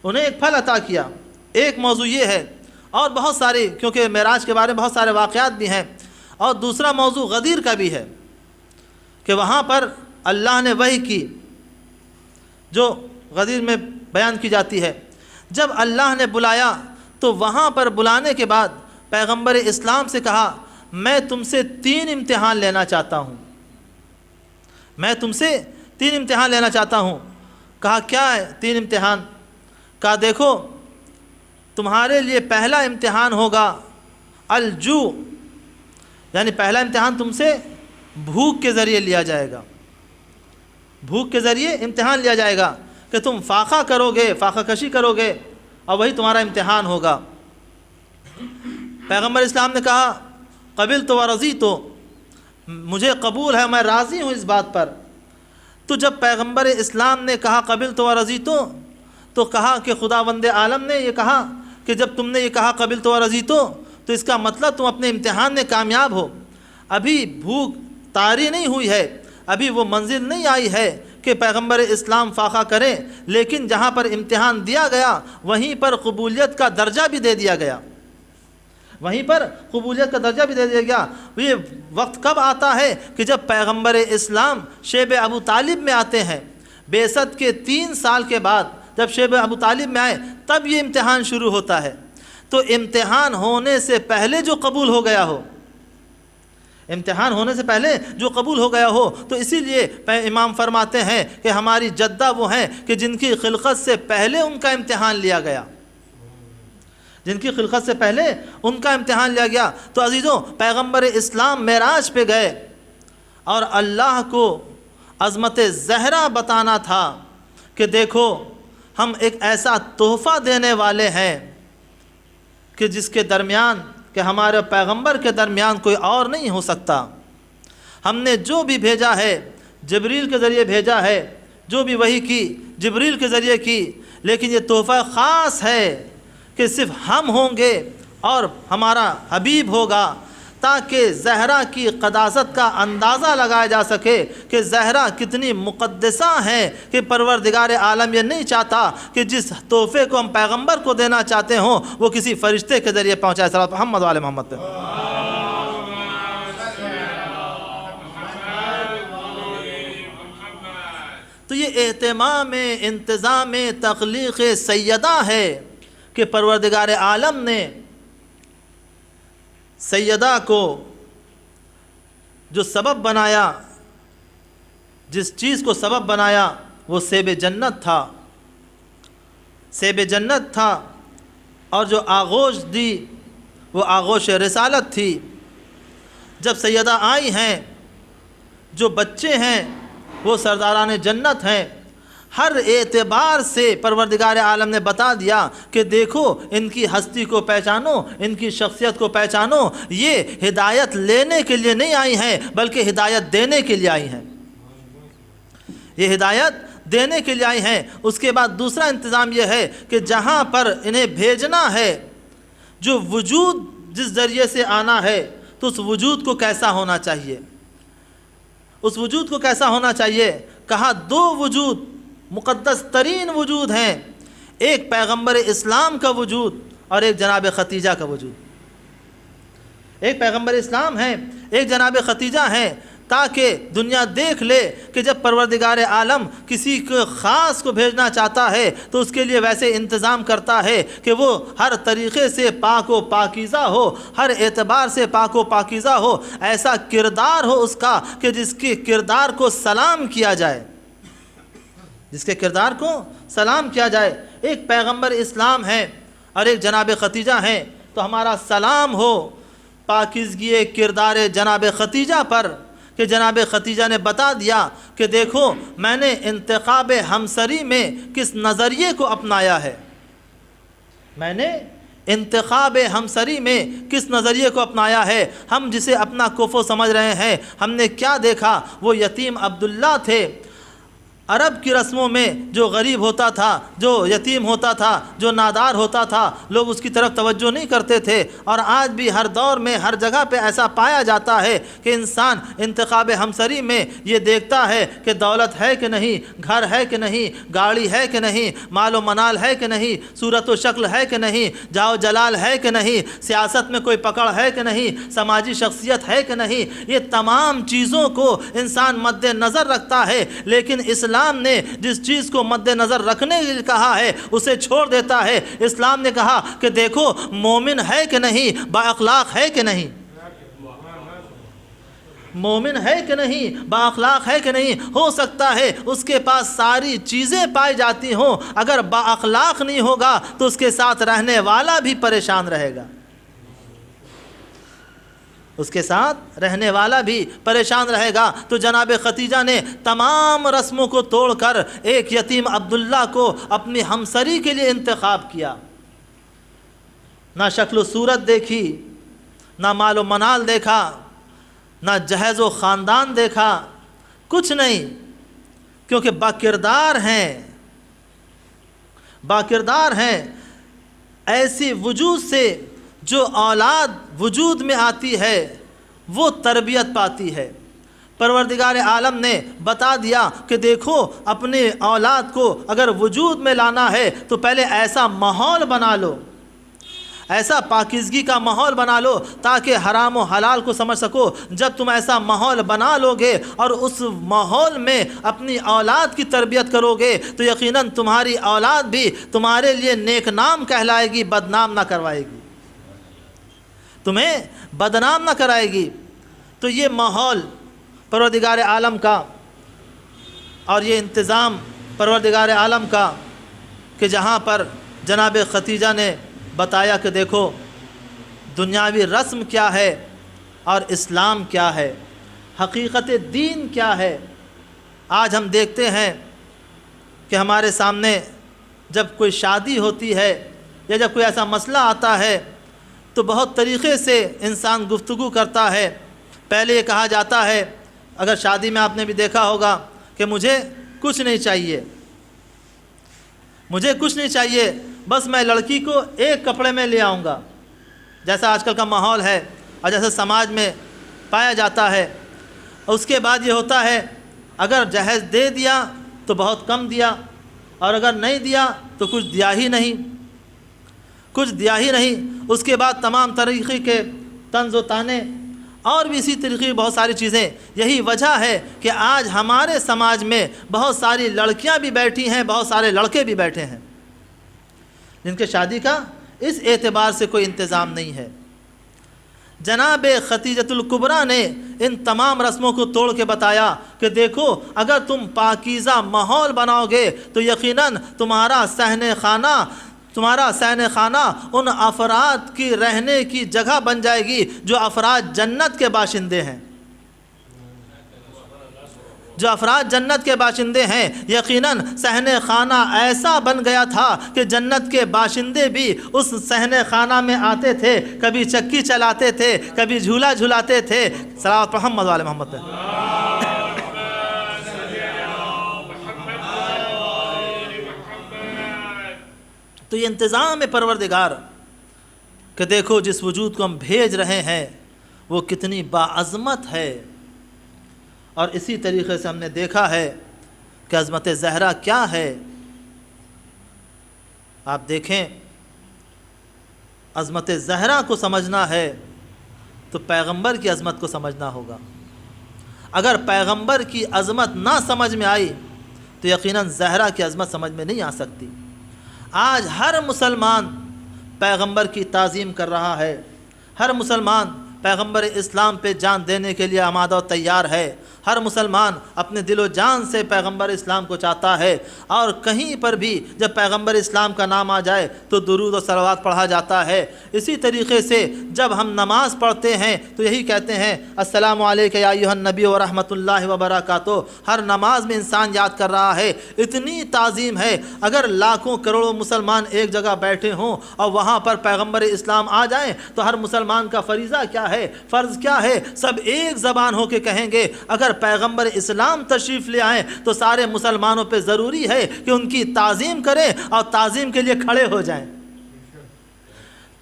انہیں ایک پھل عطا کیا۔ ایک موضوع یہ ہے، اور بہت سارے، کیونکہ معراج کے بارے میں بہت سارے واقعات بھی ہیں، اور دوسرا موضوع غدیر کا بھی ہے کہ وہاں پر اللہ نے وحی کی جو غدیر میں بیان کی جاتی ہے۔ جب اللہ نے بلایا تو وہاں پر بلانے کے بعد پیغمبر اسلام سے کہا میں تم سے 3 امتحان لینا چاہتا ہوں، میں تم سے 3 امتحان لینا چاہتا ہوں۔ کہا کیا ہے 3 امتحان؟ کہا دیکھو تمہارے لیے پہلا امتحان ہوگا الجو، یعنی پہلا امتحان تم سے بھوک کے ذریعے لیا جائے گا، بھوک کے ذریعے امتحان لیا جائے گا کہ تم فاقہ کرو گے، فاقہ کشی کرو گے، اور وہی تمہارا امتحان ہوگا۔ پیغمبر اسلام نے کہا قبلت و رضیت، مجھے قبول ہے، میں راضی ہوں اس بات پر۔ تو جب پیغمبر اسلام نے کہا قبلت و رضیت تو کہا کہ خداوند عالم نے یہ کہا کہ جب تم نے یہ کہا قبلت و رضیت تو اس کا مطلب تم اپنے امتحان میں کامیاب ہو۔ ابھی بھوک طاری نہیں ہوئی ہے، ابھی وہ منزل نہیں آئی ہے کہ پیغمبر اسلام فاقہ کریں، لیکن جہاں پر امتحان دیا گیا وہیں پر قبولیت کا درجہ بھی دے دیا گیا، وہیں پر قبولیت کا درجہ بھی دے دیا گیا۔ یہ وقت کب آتا ہے کہ جب پیغمبر اسلام شیب ابو طالب میں آتے ہیں، بعثت کے 3 سال کے بعد جب شیب ابو طالب میں آئے تب یہ امتحان شروع ہوتا ہے۔ تو امتحان ہونے سے پہلے جو قبول ہو گیا ہو، امتحان ہونے سے پہلے جو قبول ہو گیا ہو، تو اسی لیے امام فرماتے ہیں کہ ہماری جدہ وہ ہیں کہ جن کی خلقت سے پہلے ان کا امتحان لیا گیا، جن کی خلقت سے پہلے ان کا امتحان لیا گیا۔ تو عزیزوں پیغمبر اسلام معراج پہ گئے اور اللہ کو عظمت زہرا بتانا تھا کہ دیکھو ہم ایک ایسا تحفہ دینے والے ہیں کہ جس کے درمیان، کہ ہمارے پیغمبر کے درمیان کوئی اور نہیں ہو سکتا۔ ہم نے جو بھی بھیجا ہے جبریل کے ذریعے بھیجا ہے، جو بھی وحی کی جبریل کے ذریعے کی، لیکن یہ تحفہ خاص ہے کہ صرف ہم ہوں گے اور ہمارا حبیب ہوگا، تاکہ زہرا کی قداست کا اندازہ لگایا جا سکے کہ زہرا کتنی مقدسہ ہیں، کہ پروردگار عالم یہ نہیں چاہتا کہ جس تحفے کو ہم پیغمبر کو دینا چاہتے ہوں وہ کسی فرشتے کے ذریعے پہنچائے۔ صلی اللہ محمد وعلی محمد۔ تو یہ اہتمام انتظام تخلیق سیدہ ہے کہ پروردگار عالم نے سیدہ کو جو سبب بنایا، جس چیز کو سبب بنایا وہ سیب جنت تھا، سیب جنت تھا، اور جو آغوش دی وہ آغوش رسالت تھی۔ جب سیدہ آئی ہیں، جو بچے ہیں وہ سرداران جنت ہیں، ہر اعتبار سے پروردگار عالم نے بتا دیا کہ دیکھو ان کی ہستی کو پہچانو، ان کی شخصیت کو پہچانو، یہ ہدایت لینے کے لیے نہیں آئی ہیں بلکہ ہدایت دینے کے لیے آئی ہیں، یہ ہدایت دینے کے لیے آئی ہیں۔ اس کے بعد دوسرا انتظام یہ ہے کہ جہاں پر انہیں بھیجنا ہے، جو وجود جس ذریعے سے آنا ہے تو اس وجود کو کیسا ہونا چاہیے، اس وجود کو کیسا ہونا چاہیے۔ کہا 2 وجود مقدس ترین وجود ہیں، ایک پیغمبر اسلام کا وجود اور ایک جناب ختیجہ کا وجود، ایک پیغمبر اسلام ہے، ایک جناب ختیجہ ہیں، تاکہ دنیا دیکھ لے کہ جب پروردگار عالم کسی کو خاص کو بھیجنا چاہتا ہے تو اس کے لیے ویسے انتظام کرتا ہے کہ وہ ہر طریقے سے پاک و پاکیزہ ہو، ہر اعتبار سے پاک و پاکیزہ ہو، ایسا کردار ہو اس کا کہ جس کے کردار کو سلام کیا جائے، جس کے کردار کو سلام کیا جائے۔ ایک پیغمبر اسلام ہے اور ایک جناب ختیجہ ہیں، تو ہمارا سلام ہو پاکیزگی کردار جناب ختیجہ پر کہ جناب ختیجہ نے بتا دیا کہ دیکھو میں نے انتخاب ہمسری میں کس نظریے کو اپنایا ہے، میں نے انتخاب ہمسری میں کس نظریے کو اپنایا ہے۔ ہم جسے اپنا کفو سمجھ رہے ہیں، ہم نے کیا دیکھا؟ وہ یتیم عبداللہ تھے، عرب کی رسموں میں جو غریب ہوتا تھا، جو یتیم ہوتا تھا، جو نادار ہوتا تھا، لوگ اس کی طرف توجہ نہیں کرتے تھے، اور آج بھی ہر دور میں ہر جگہ پہ ایسا پایا جاتا ہے کہ انسان انتخاب ہمسری میں یہ دیکھتا ہے کہ دولت ہے کہ نہیں، گھر ہے کہ نہیں، گاڑی ہے کہ نہیں، مال و منال ہے کہ نہیں، صورت و شکل ہے کہ نہیں، جاہ و جلال ہے کہ نہیں، سیاست میں کوئی پکڑ ہے کہ نہیں، سماجی شخصیت ہے کہ نہیں، یہ تمام چیزوں کو انسان مد نظر رکھتا ہے، لیکن اسلام نے جس چیز کو مد نظر رکھنے کے لیے کہا ہے اسے چھوڑ دیتا ہے۔ اسلام نے کہا کہ دیکھو مومن ہے کہ نہیں، با اخلاق ہے کہ نہیں، مومن ہے کہ نہیں، با اخلاق ہے کہ نہیں۔ ہو سکتا ہے اس کے پاس ساری چیزیں پائی جاتی ہوں، اگر با اخلاق نہیں ہوگا تو اس کے ساتھ رہنے والا بھی پریشان رہے گا، اس کے ساتھ رہنے والا بھی پریشان رہے گا۔ تو جناب ختیجہ نے تمام رسموں کو توڑ کر ایک یتیم عبداللہ کو اپنی ہمسری کے لیے انتخاب کیا۔ نہ شکل و صورت دیکھی، نہ مال و منال دیکھا، نہ جہیز و خاندان دیکھا، کچھ نہیں، کیونکہ باکردار ہیں، باکردار ہیں۔ ایسی وجود سے جو اولاد وجود میں آتی ہے وہ تربیت پاتی ہے۔ پروردگار عالم نے بتا دیا کہ دیکھو اپنے اولاد کو اگر وجود میں لانا ہے تو پہلے ایسا ماحول بنا لو، ایسا پاکیزگی کا ماحول بنا لو تاکہ حرام و حلال کو سمجھ سکو۔ جب تم ایسا ماحول بنا لو گے اور اس ماحول میں اپنی اولاد کی تربیت کرو گے تو یقیناً تمہاری اولاد بھی تمہارے لیے نیک نام کہلائے گی، بدنام نہ کروائے گی، تمہیں بدنام نہ کرائے گی۔ تو یہ ماحول پروردگار عالم کا اور یہ انتظام پروردگار عالم کا کہ جہاں پر جناب ختیجہ نے بتایا کہ دیکھو دنیاوی رسم کیا ہے اور اسلام کیا ہے، حقیقت دین کیا ہے۔ آج ہم دیکھتے ہیں کہ ہمارے سامنے جب کوئی شادی ہوتی ہے یا جب کوئی ایسا مسئلہ آتا ہے تو بہت طریقے سے انسان گفتگو کرتا ہے۔ پہلے یہ کہا جاتا ہے، اگر شادی میں آپ نے بھی دیکھا ہوگا کہ مجھے کچھ نہیں چاہیے، مجھے کچھ نہیں چاہیے، بس میں لڑکی کو ایک کپڑے میں لے آؤں گا، جیسا آج کل کا ماحول ہے اور جیسا سماج میں پایا جاتا ہے۔ اس کے بعد یہ ہوتا ہے اگر جہیز دے دیا تو بہت کم دیا، اور اگر نہیں دیا تو کچھ دیا ہی نہیں، کچھ دیا ہی نہیں۔ اس کے بعد تمام طریقے کے طنز و طعنے اور بھی اسی طریقے کی بہت ساری چیزیں۔ یہی وجہ ہے کہ آج ہمارے سماج میں بہت ساری لڑکیاں بھی بیٹھی ہیں، بہت سارے لڑکے بھی بیٹھے ہیں جن کے شادی کا اس اعتبار سے کوئی انتظام نہیں ہے۔ جناب ختیجۃ الکبریٰ نے ان تمام رسموں کو توڑ کے بتایا کہ دیکھو اگر تم پاکیزہ ماحول بناؤ گے تو یقیناً تمہارا صحن خانہ ان افراد کی رہنے کی جگہ بن جائے گی جو افراد جنت کے باشندے ہیں، جو افراد جنت کے باشندے ہیں۔ یقیناً صحن خانہ ایسا بن گیا تھا کہ جنت کے باشندے بھی اس صحن خانہ میں آتے تھے، کبھی چکی چلاتے تھے، کبھی جھولا جھولاتے تھے۔ صلوات محمد والے محمد۔ تو یہ انتظام ہے پروردگار کہ دیکھو جس وجود کو ہم بھیج رہے ہیں وہ کتنی باعظمت ہے۔ اور اسی طریقے سے ہم نے دیکھا ہے کہ عظمت زہرا کیا ہے۔ آپ دیکھیں عظمت زہرا کو سمجھنا ہے تو پیغمبر کی عظمت کو سمجھنا ہوگا۔ اگر پیغمبر کی عظمت نہ سمجھ میں آئی تو یقیناً زہرا کی عظمت سمجھ میں نہیں آ سکتی۔ آج ہر مسلمان پیغمبر کی تعظیم کر رہا ہے، ہر مسلمان پیغمبر اسلام پہ جان دینے کے لیے آمادہ و تیار ہے، ہر مسلمان اپنے دل و جان سے پیغمبر اسلام کو چاہتا ہے، اور کہیں پر بھی جب پیغمبر اسلام کا نام آ جائے تو درود و صلوات پڑھا جاتا ہے۔ اسی طریقے سے جب ہم نماز پڑھتے ہیں تو یہی کہتے ہیں السلام علیکم یا ایھا النبی ورحمۃ اللہ وبرکاتہ۔ ہر نماز میں انسان یاد کر رہا ہے، اتنی تعظیم ہے۔ اگر لاکھوں کروڑوں مسلمان ایک جگہ بیٹھے ہوں اور وہاں پر پیغمبر اسلام آ جائیں تو ہر مسلمان کا فریضہ کیا کیا ہے، فرض کیا ہے، سب ایک زبان ہو کے کہیں گے۔ اگر پیغمبر اسلام تشریف لے آئیں تو سارے مسلمانوں پہ ضروری ہے کہ ان کی تعظیم کریں اور تعظیم کے لیے کھڑے ہو جائیں،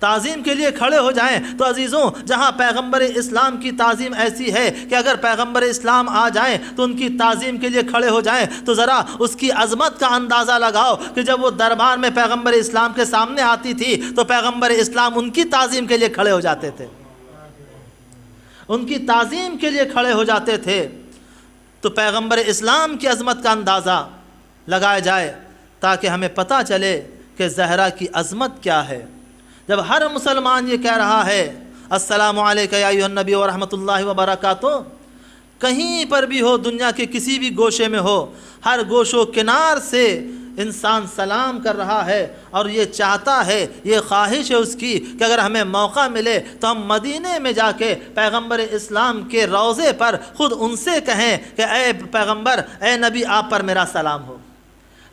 تعظیم کے لیے کھڑے ہو جائیں۔ تو عزیزوں، جہاں پیغمبر اسلام کی تعظیم ایسی ہے کہ اگر پیغمبر اسلام آ جائیں تو ان کی تعظیم کے لیے کھڑے ہو جائیں، تو ذرا اس کی عظمت کا اندازہ لگاؤ کہ جب وہ دربار میں پیغمبر اسلام کے سامنے آتی تھی تو پیغمبر اسلام ان کی تعظیم کے لیے کھڑے ہو جاتے تھے، ان کی تعظیم کے لیے کھڑے ہو جاتے تھے۔ تو پیغمبر اسلام کی عظمت کا اندازہ لگایا جائے تاکہ ہمیں پتہ چلے کہ زہرا کی عظمت کیا ہے۔ جب ہر مسلمان یہ کہہ رہا ہے السلام علیکم یا ایھا النبی ورحمۃ اللہ وبرکاتہ، کہیں پر بھی ہو، دنیا کے کسی بھی گوشے میں ہو، ہر گوش و کنار سے انسان سلام کر رہا ہے اور یہ چاہتا ہے، یہ خواہش ہے اس کی کہ اگر ہمیں موقع ملے تو ہم مدینے میں جا کے پیغمبر اسلام کے روضے پر خود ان سے کہیں کہ اے پیغمبر، اے نبی، آپ پر میرا سلام ہو۔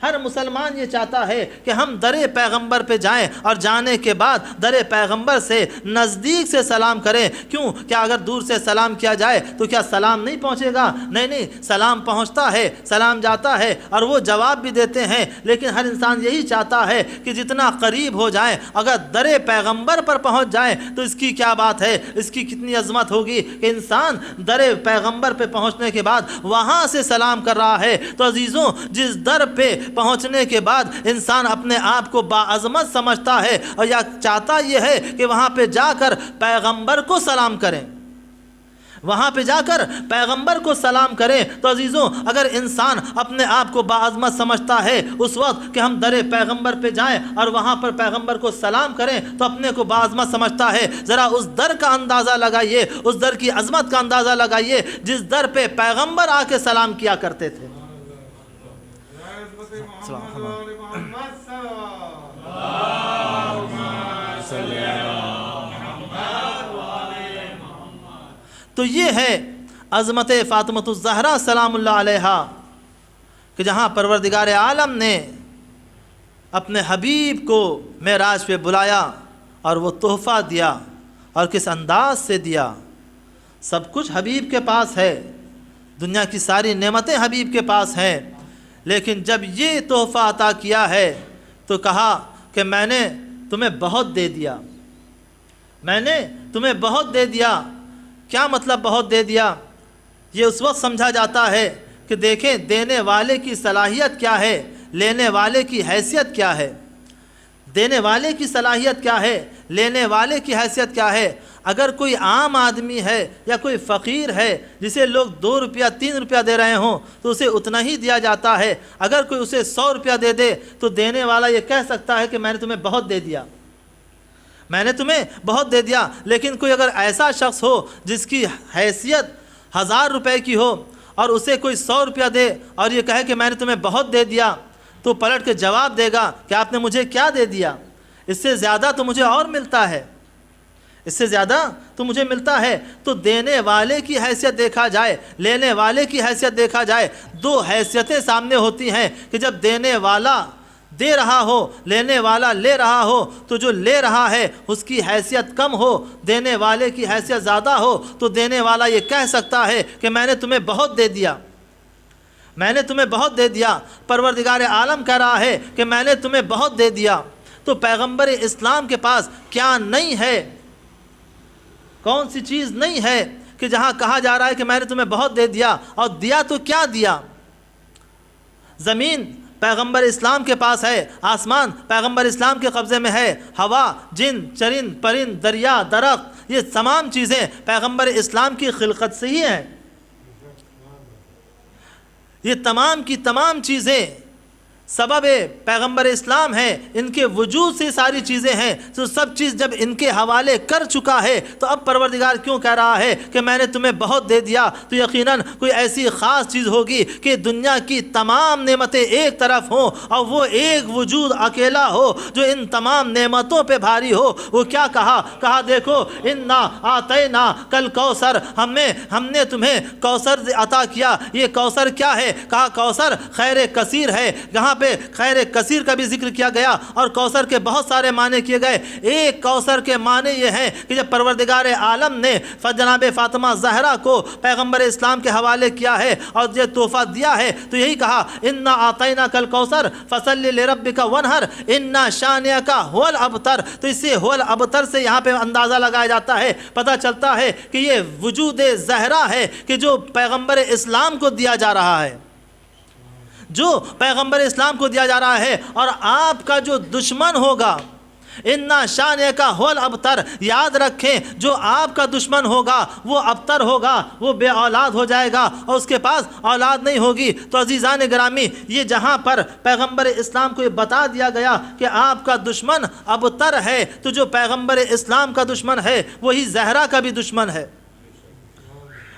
ہر مسلمان یہ چاہتا ہے کہ ہم در پیغمبر پہ جائیں اور جانے کے بعد در پیغمبر سے نزدیک سے سلام کریں۔ کیوں؟ کیا اگر دور سے سلام کیا جائے تو کیا سلام نہیں پہنچے گا؟ نہیں، سلام پہنچتا ہے، سلام جاتا ہے اور وہ جواب بھی دیتے ہیں، لیکن ہر انسان یہی چاہتا ہے کہ جتنا قریب ہو جائیں۔ اگر در پیغمبر پر پہنچ جائیں تو اس کی کیا بات ہے، اس کی کتنی عظمت ہوگی کہ انسان در پیغمبر پہ پہنچنے کے بعد وہاں سے سلام کر رہا ہے۔ تو عزیزوں، جس در پہ پہنچنے کے بعد انسان اپنے آپ کو باعظمت سمجھتا ہے اور یا چاہتا یہ ہے کہ وہاں پہ جا کر پیغمبر کو سلام کریں، وہاں پہ جا کر پیغمبر کو سلام کریں۔ تو عزیزوں، اگر انسان اپنے آپ کو باعظمت سمجھتا ہے اس وقت کہ ہم در پیغمبر پہ جائیں اور وہاں پر پیغمبر کو سلام کریں تو اپنے کو باعظمت سمجھتا ہے۔ ذرا اس در کا اندازہ لگائیے، اس در کی عظمت کا اندازہ لگائیے جس در پہ پیغمبر آ کے سلام کیا کرتے تھے۔ تو یہ ہے عظمت فاطمۃ الزہرا سلام اللہ علیہا کہ جہاں پروردگار عالم نے اپنے حبیب کو معراج پہ بلایا اور وہ تحفہ دیا، اور کس انداز سے دیا۔ سب کچھ حبیب کے پاس ہے، دنیا کی ساری نعمتیں حبیب کے پاس ہیں، لیکن جب یہ تحفہ عطا کیا ہے تو کہا کہ میں نے تمہیں بہت دے دیا، میں نے تمہیں بہت دے دیا۔ کیا مطلب بہت دے دیا؟ یہ اس وقت سمجھا جاتا ہے کہ دیکھیں دینے والے کی صلاحیت کیا ہے، لینے والے کی حیثیت کیا ہے۔ دینے والے کی صلاحیت کیا ہے، لینے والے کی حیثیت کیا ہے۔ اگر کوئی عام آدمی ہے یا کوئی فقیر ہے جسے لوگ 2 روپیہ 3 روپیہ دے رہے ہوں تو اسے اتنا ہی دیا جاتا ہے۔ اگر کوئی اسے 100 روپیہ دے دے تو دینے والا یہ کہہ سکتا ہے کہ میں نے تمہیں بہت دے دیا، میں نے تمہیں بہت دے دیا۔ لیکن کوئی اگر ایسا شخص ہو جس کی حیثیت 1000 روپے کی ہو اور اسے کوئی 100 روپیہ دے اور یہ کہے کہ میں نے تمہیں بہت دے دیا، تو پلٹ کے جواب دے گا کہ آپ نے مجھے کیا دے دیا، اس سے زیادہ تو مجھے اور ملتا ہے، اس سے زیادہ تو مجھے ملتا ہے۔ تو دینے والے کی حیثیت دیکھا جائے، لینے والے کی حیثیت دیکھا جائے، 2 حیثیتیں سامنے ہوتی ہیں کہ جب دینے والا دے رہا ہو، لینے والا لے رہا ہو، تو جو لے رہا ہے اس کی حیثیت کم ہو، دینے والے کی حیثیت زیادہ ہو، تو دینے والا یہ کہہ سکتا ہے کہ میں نے تمہیں بہت دے دیا، میں نے تمہیں بہت دے دیا۔ پروردگار عالم کہہ رہا ہے کہ میں نے تمہیں بہت دے دیا۔ تو پیغمبر اسلام کے پاس کیا نہیں ہے، کون سی چیز نہیں ہے کہ جہاں کہا جا رہا ہے کہ میں نے تمہیں بہت دے دیا، اور دیا تو کیا دیا۔ زمین پیغمبر اسلام کے پاس ہے، آسمان پیغمبر اسلام کے قبضے میں ہے، ہوا، جن، چرند، پرند، دریا، درخت، یہ تمام چیزیں پیغمبر اسلام کی خلقت سے ہی ہیں۔ یہ تمام کی تمام چیزیں سبب پیغمبر اسلام ہیں، ان کے وجود سے ساری چیزیں ہیں۔ تو سب چیز جب ان کے حوالے کر چکا ہے تو اب پروردگار کیوں کہہ رہا ہے کہ میں نے تمہیں بہت دے دیا؟ تو یقیناً کوئی ایسی خاص چیز ہوگی کہ دنیا کی تمام نعمتیں ایک طرف ہوں اور وہ ایک وجود اکیلا ہو جو ان تمام نعمتوں پہ بھاری ہو۔ وہ کیا کہا دیکھو انا آتینا کل کوثر، ہم نے تمہیں کوثر عطا کیا۔ یہ کوثر کیا ہے؟ کہا کوثر خیر کثیر ہے۔ جہاں جگہ پہ خیر کثیر کا بھی ذکر کیا گیا اور کوثر کے بہت سارے معنی کیے گئے۔ ایک کوثر کے معنی یہ ہیں کہ جب پروردگار عالم نے جناب فاطمہ زہرا کو پیغمبر اسلام کے حوالے کیا ہے اور یہ تحفہ دیا ہے تو یہی کہا انا اعطیناک الکوثر فصلی لربک وانحر انا شانئک هو الابتر۔ تو اس سے هو الابتر سے یہاں پہ اندازہ لگایا جاتا ہے، پتہ چلتا ہے کہ یہ وجود زہرا ہے کہ جو پیغمبر اسلام کو دیا جا رہا ہے، جو پیغمبر اسلام کو دیا جا رہا ہے۔ اور آپ کا جو دشمن ہوگا انا شانئک هو الابتر، یاد رکھیں جو آپ کا دشمن ہوگا وہ ابتر ہوگا، وہ بے اولاد ہو جائے گا اور اس کے پاس اولاد نہیں ہوگی۔ تو عزیزان گرامی، یہ جہاں پر پیغمبر اسلام کو یہ بتا دیا گیا کہ آپ کا دشمن ابتر ہے، تو جو پیغمبر اسلام کا دشمن ہے وہی زہرا کا بھی دشمن ہے،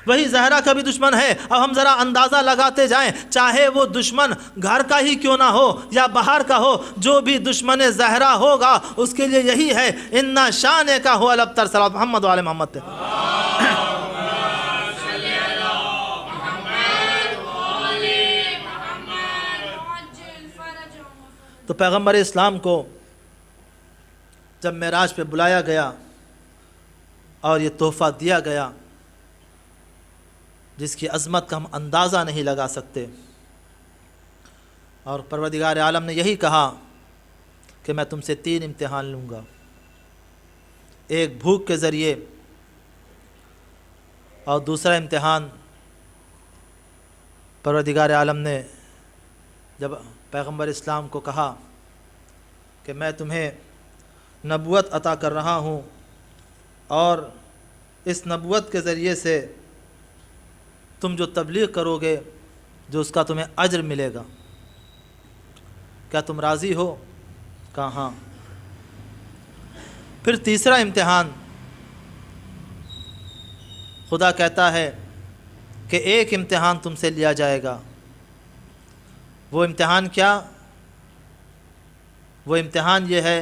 وہی زہرا کا بھی دشمن ہے۔ اب ہم ذرا اندازہ لگاتے جائیں، چاہے وہ دشمن گھر کا ہی کیوں نہ ہو یا باہر کا ہو، جو بھی دشمن زہرا ہوگا اس کے لیے یہی ہے انا شانئک هو الابتر۔ صلی اللہ محمد وعلی محمد تے۔ تو پیغمبر اسلام کو جب معراج پہ بلایا گیا اور یہ تحفہ دیا گیا جس کی عظمت کا ہم اندازہ نہیں لگا سکتے، اور پروردگار عالم نے یہی کہا کہ میں تم سے 3 امتحان لوں گا، ایک بھوک کے ذریعے اور دوسرا امتحان پروردگار عالم نے جب پیغمبر اسلام کو کہا کہ میں تمہیں نبوت عطا کر رہا ہوں اور اس نبوت کے ذریعے سے تم جو تبلیغ کرو گے جو اس کا تمہیں اجر ملے گا، کیا تم راضی ہو؟ کہا ہاں۔ پھر تیسرا امتحان خدا کہتا ہے کہ ایک امتحان تم سے لیا جائے گا۔ وہ امتحان کیا؟ وہ امتحان یہ ہے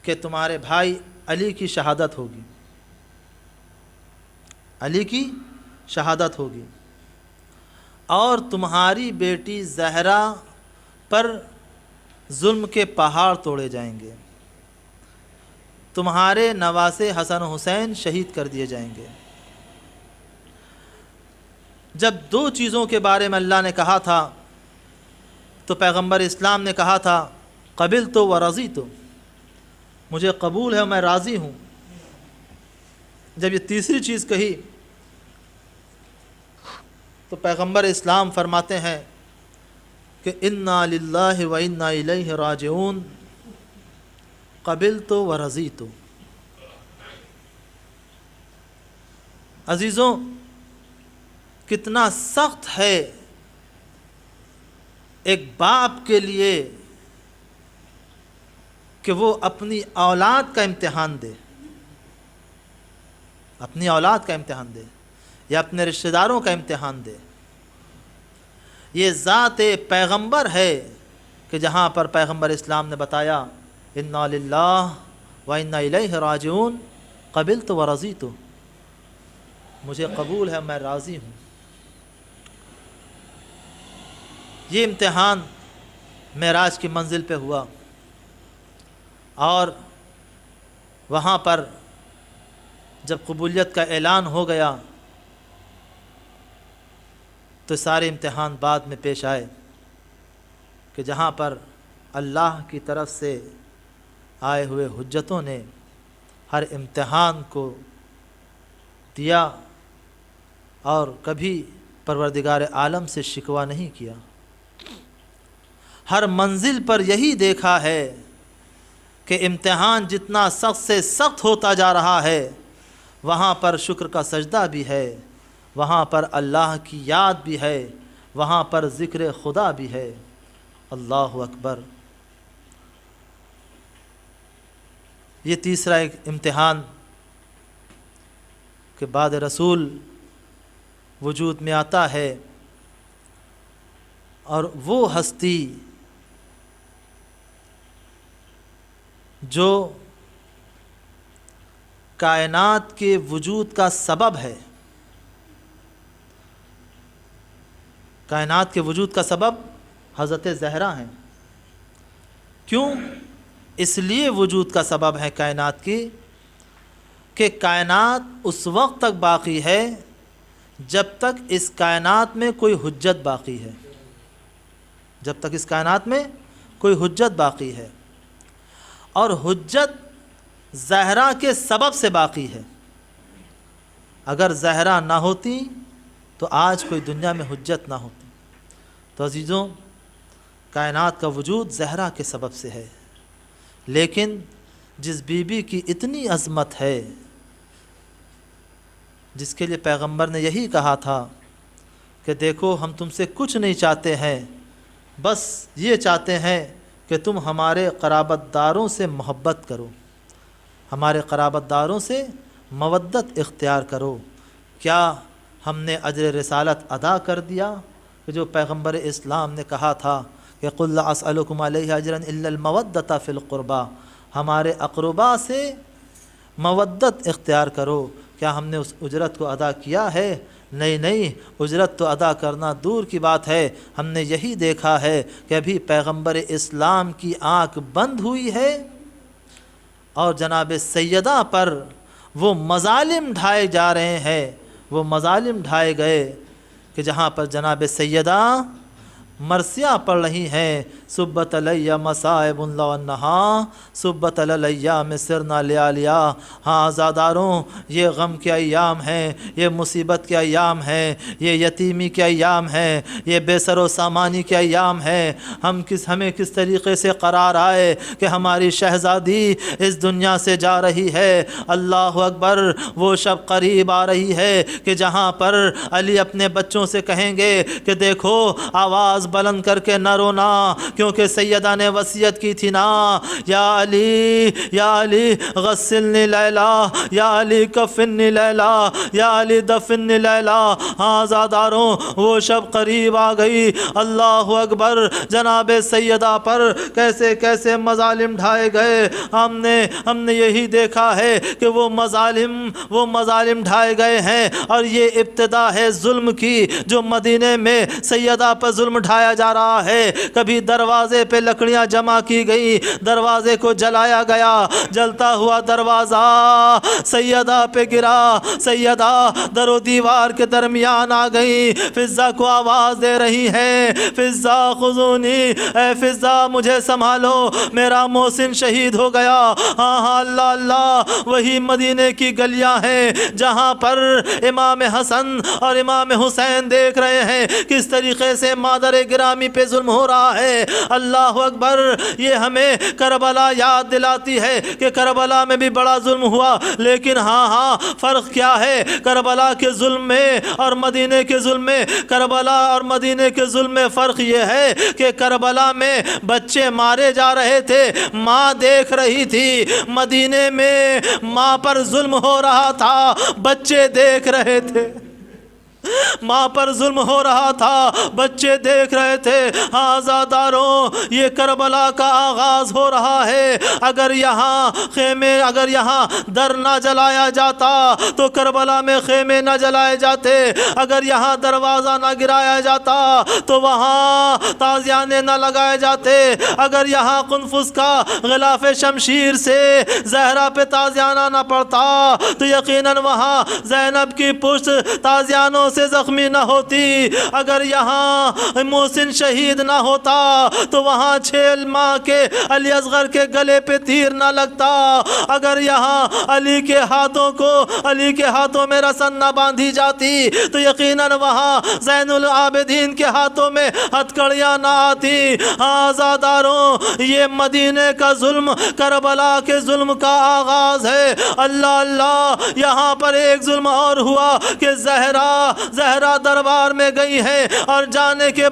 کہ تمہارے بھائی علی کی شہادت ہوگی، علی کی شہادت ہوگی، اور تمہاری بیٹی زہرا پر ظلم کے پہاڑ توڑے جائیں گے، تمہارے نواسے حسن و حسین شہید کر دیے جائیں گے۔ جب 2 چیزوں کے بارے میں اللہ نے کہا تھا تو پیغمبر اسلام نے کہا تھا قبلت و رضیت، مجھے قبول ہے میں راضی ہوں۔ جب یہ تیسری چیز کہی تو پیغمبر اسلام فرماتے ہیں کہ انا للہ و انا الیہ راجعون، قبلت و رضیت۔ عزیزوں، کتنا سخت ہے ایک باپ کے لیے کہ وہ اپنی اولاد کا امتحان دے، اپنی اولاد کا امتحان دے یا اپنے رشتہ داروں کا امتحان دے۔ یہ ذات پیغمبر ہے کہ جہاں پر پیغمبر اسلام نے بتایا انا للہ و انا الیہ راجعون قبلت و رضیت، مجھے قبول ہے میں راضی ہوں۔ یہ امتحان معراج کی منزل پہ ہوا، اور وہاں پر جب قبولیت کا اعلان ہو گیا تو سارے امتحان بعد میں پیش آئے کہ جہاں پر اللہ کی طرف سے آئے ہوئے حجتوں نے ہر امتحان کو دیا اور کبھی پروردگار عالم سے شکوہ نہیں کیا۔ ہر منزل پر یہی دیکھا ہے کہ امتحان جتنا سخت سے سخت ہوتا جا رہا ہے وہاں پر شکر کا سجدہ بھی ہے، وہاں پر اللہ کی یاد بھی ہے، وہاں پر ذکر خدا بھی ہے۔ اللہ اکبر۔ یہ تیسرا ایک امتحان کہ بعد رسول وجود میں آتا ہے اور وہ ہستی جو کائنات کے وجود کا سبب ہے، کائنات کے وجود کا سبب حضرت زہرا ہیں۔ کیوں؟ اس لیے وجود کا سبب ہے کائنات کی کہ کائنات اس وقت تک باقی ہے جب تک اس کائنات میں کوئی حجت باقی ہے، جب تک اس کائنات میں کوئی حجت باقی ہے، اور حجت زہرا کے سبب سے باقی ہے۔ اگر زہرا نہ ہوتی تو آج کوئی دنیا میں حجت نہ ہوتی۔ تو عزیزوں، کائنات کا وجود زہرا کے سبب سے ہے، لیکن جس بی بی کی اتنی عظمت ہے، جس کے لیے پیغمبر نے یہی کہا تھا کہ دیکھو ہم تم سے کچھ نہیں چاہتے ہیں، بس یہ چاہتے ہیں کہ تم ہمارے قرابت داروں سے محبت کرو، ہمارے قرابت داروں سے مودت اختیار کرو۔ کیا ہم نے اجر رسالت ادا کر دیا کہ جو پیغمبر اسلام نے کہا تھا کہ قُلْ لَا أَسْأَلُكُمْ عَلَيْهِ أَجْرًا إِلَّا الْمَوَدَّةَ فِي الْقُرْبَى، ہمارے اقربا سے مودت اختیار کرو؟ کیا ہم نے اس اجرت کو ادا کیا ہے؟ نہیں، اجرت تو ادا کرنا دور کی بات ہے۔ ہم نے یہی دیکھا ہے کہ ابھی پیغمبر اسلام کی آنکھ بند ہوئی ہے اور جناب سیدہ پر وہ مظالم ڈھائے جا رہے ہیں، وہ مظالم ڈھائے گئے کہ جہاں پر جناب سیدہ مرثیہ پڑھ رہی ہیں، صبت علی مصائب لو انہا صبت الایام سرنا لیالیا۔ ہاں عزاداروں، یہ غم کے ایام ہیں، یہ مصیبت کے ایام ہیں، یہ یتیمی کے ایام ہیں، یہ بے سر و سامانی کے ایام ہیں۔ ہمیں کس طریقے سے قرار آئے کہ ہماری شہزادی اس دنیا سے جا رہی ہے۔ اللہ اکبر، وہ شب قریب آ رہی ہے کہ جہاں پر علی اپنے بچوں سے کہیں گے کہ دیکھو آواز بلند کر کے نہ رونا، کیونکہ سیدہ نے وصیت کی تھی نا، یا علی غسلنی لیلا، یا علی کفنی لیلا، یا علی دفنی لیلا۔ ہاں زاداروں، وہ شب قریب آ گئی۔ اللہ اکبر، جناب سیدہ پر کیسے کیسے مظالم ڈھائے گئے۔ ہم نے یہی دیکھا ہے کہ وہ مظالم ڈھائے گئے ہیں، اور یہ ابتدا ہے ظلم کی جو مدینے میں سیدہ پر ظلم ڈھایا جا رہا ہے۔ کبھی دروازے پہ لکڑیاں جمع کی گئی، دروازے کو جلایا گیا، جلتا ہوا دروازہ سیدہ پہ گرا، سیدہ در و دیوار کے درمیان آ گئی، فضہ کو آواز دے رہی ہے، فضہ خذونی، اے فضہ مجھے سنبھالو، میرا محسن شہید ہو گیا۔ ہاں اللہ اللہ، وہی مدینے کی گلیاں ہیں جہاں پر امام حسن اور امام حسین دیکھ رہے ہیں کس طریقے سے مادر گرامی پہ ظلم ہو رہا ہے۔ اللہ اکبر، یہ ہمیں کربلا یاد دلاتی ہے کہ کربلا میں بھی بڑا ظلم ہوا، لیکن ہاں فرق کیا ہے کربلا کے ظلم میں اور مدینے کے ظلم میں؟ کربلا اور مدینے کے ظلم میں فرق یہ ہے کہ کربلا میں بچے مارے جا رہے تھے، ماں دیکھ رہی تھی، مدینے میں ماں پر ظلم ہو رہا تھا، بچے دیکھ رہے تھے۔ ماں پر ظلم ہو رہا تھا، بچے دیکھ رہے تھے۔ ہاں زاداروں، یہ کربلا کا آغاز ہو رہا ہے۔ اگر یہاں در نہ جلایا جاتا تو کربلا میں خیمے نہ جلائے جاتے، اگر یہاں دروازہ نہ گرایا جاتا تو وہاں تازیانے نہ لگائے جاتے، اگر یہاں قنفذ کا غلاف شمشیر سے زہرا پہ تازیانہ نہ پڑتا تو یقیناً وہاں زینب کی پشت تازیانوں سے زخمی نہ ہوتی، اگر یہاں محسن شہید نہ ہوتا تو وہاں 6 ماہ کے علی اصغر کے گلے پہ تیر نہ لگتا، اگر یہاں علی کے ہاتھوں میں رسن نہ باندھی جاتی تو یقیناً وہاں زین العابدین کے ہاتھوں میں ہتھکڑیاں نہ آتی۔ ہاں زاداروں، یہ مدینے کا ظلم کربلا کے ظلم کا آغاز ہے۔ اللہ اللہ، یہاں پر ایک ظلم اور ہوا کہ زہرا دربار میں گئی ہے، اور جانے کے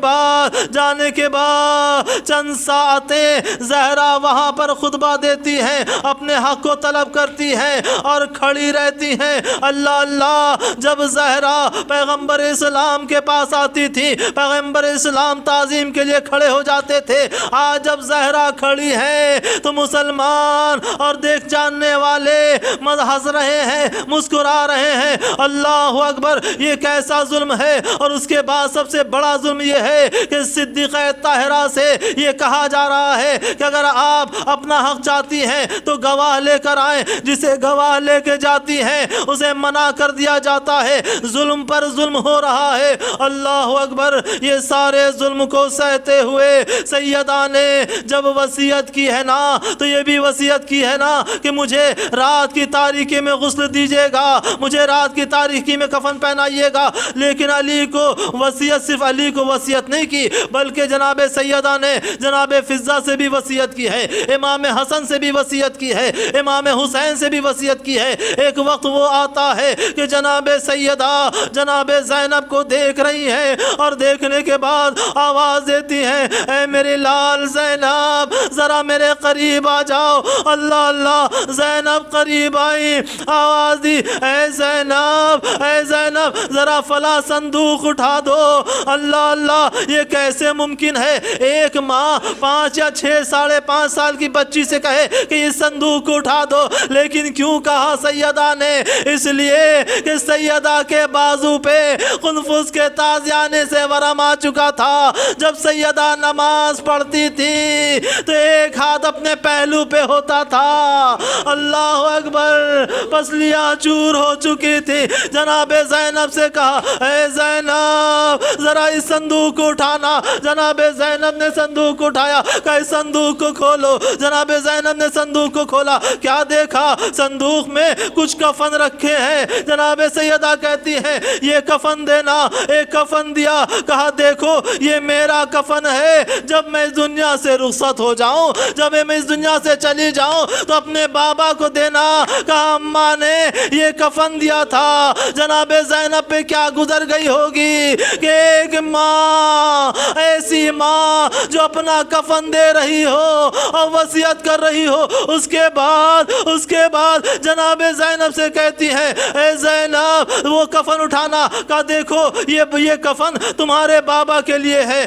بعد چند ساعتیں زہرا وہاں پر خطبہ دیتی ہیں، اپنے حق کو طلب کرتی ہیں اور کھڑی رہتی ہیں۔ اللہ اللہ، جب زہرا پیغمبر اسلام کے پاس آتی تھی، پیغمبر اسلام تعظیم کے لیے کھڑے ہو جاتے تھے۔ آج جب زہرا کھڑی ہے تو مسلمان اور دیکھ جاننے والے ہنس رہے ہیں، مسکرا رہے ہیں۔ اللہ اکبر، یہ کیسے ایسا ظلم ہے، اور اس کے بعد سب سے بڑا ظلم یہ ہے کہ صدیقہ طاہرہ سے یہ کہا جا رہا ہے کہ اگر آپ اپنا حق چاہتی ہیں تو گواہ لے کر آئیں، جسے گواہ لے کے جاتی ہیں اسے منع کر دیا جاتا ہے۔ ظلم پر ظلم ہو رہا ہے، اللہ اکبر۔ یہ سارے ظلم کو سہتے ہوئے سیدہ نے جب وصیت کی ہے نا تو یہ بھی وصیت کی ہے نا کہ مجھے رات کی تاریکی میں غسل دیجیے گا، مجھے رات کی تاریکی میں کفن پہنائیے گا۔ لیکن علی کو وصیت، صرف علی کو وصیت نہیں کی بلکہ جناب سیدہ نے جناب فضہ سے بھی وصیت کی ہے، امام حسن سے بھی وصیت کی ہے، امام حسین سے بھی وصیت کی ہے۔ ایک وقت وہ آتا ہے کہ جناب سیدہ جناب زینب کو دیکھ رہی ہیں اور دیکھنے کے بعد آواز دیتی ہیں، اے میری لال زینب ذرا میرے قریب آ جاؤ۔ اللہ اللہ، زینب قریب آئی، آواز دی، اے زینب اے زینب ذرا فلاں صندوق اٹھا دو۔ اللہ اللہ، یہ کیسے ممکن ہے ایک ماں 5 یا 6 ساڑھے 5 سال کی بچی سے کہے کہ اس صندوق کو اٹھا دو؟ لیکن کیوں کہا سیدہ نے؟ اس لیے کہ سیدہ کے بازو پہ قنفذ کے تازیانے سے ورم آ چکا تھا۔ جب سیدہ نماز پڑھتی تھی تو ایک ہاتھ اپنے پہلو پہ ہوتا تھا، اللہ اکبر، پسلیاں چور ہو چکی تھی۔ جناب زینب سے کہا، اے زینب ذرا اس صندوق کو اٹھانا۔ جناب زینب نے صندوق کو اٹھایا، کہا اس صندوق کو کھولو۔ جناب زینب نے صندوق کو کھولا، کیا دیکھا؟ صندوق میں کچھ کفن رکھے ہیں۔ جناب سیدہ کہتی ہیں، یہ کفن دینا۔ ایک کفن دیا، کہا دیکھو یہ میرا کفن ہے، جب میں اس دنیا سے رخصت ہو جاؤں، جب میں اس دنیا سے چلی جاؤں تو اپنے بابا کو دینا۔ کہا اماں نے یہ کفن دیا تھا۔ جناب زینب پہ کیا گزر گئی ہوگی کہ ایک ماں، ایسی ماں جو اپنا کفن دے رہی ہو اور وصیت کر رہی ہو، اس کے بعد جناب زینب سے کہتی ہے، اے زینب وہ کفن اٹھانا۔ کہا دیکھو یہ کفن تمہارے بابا کے لیے ہے،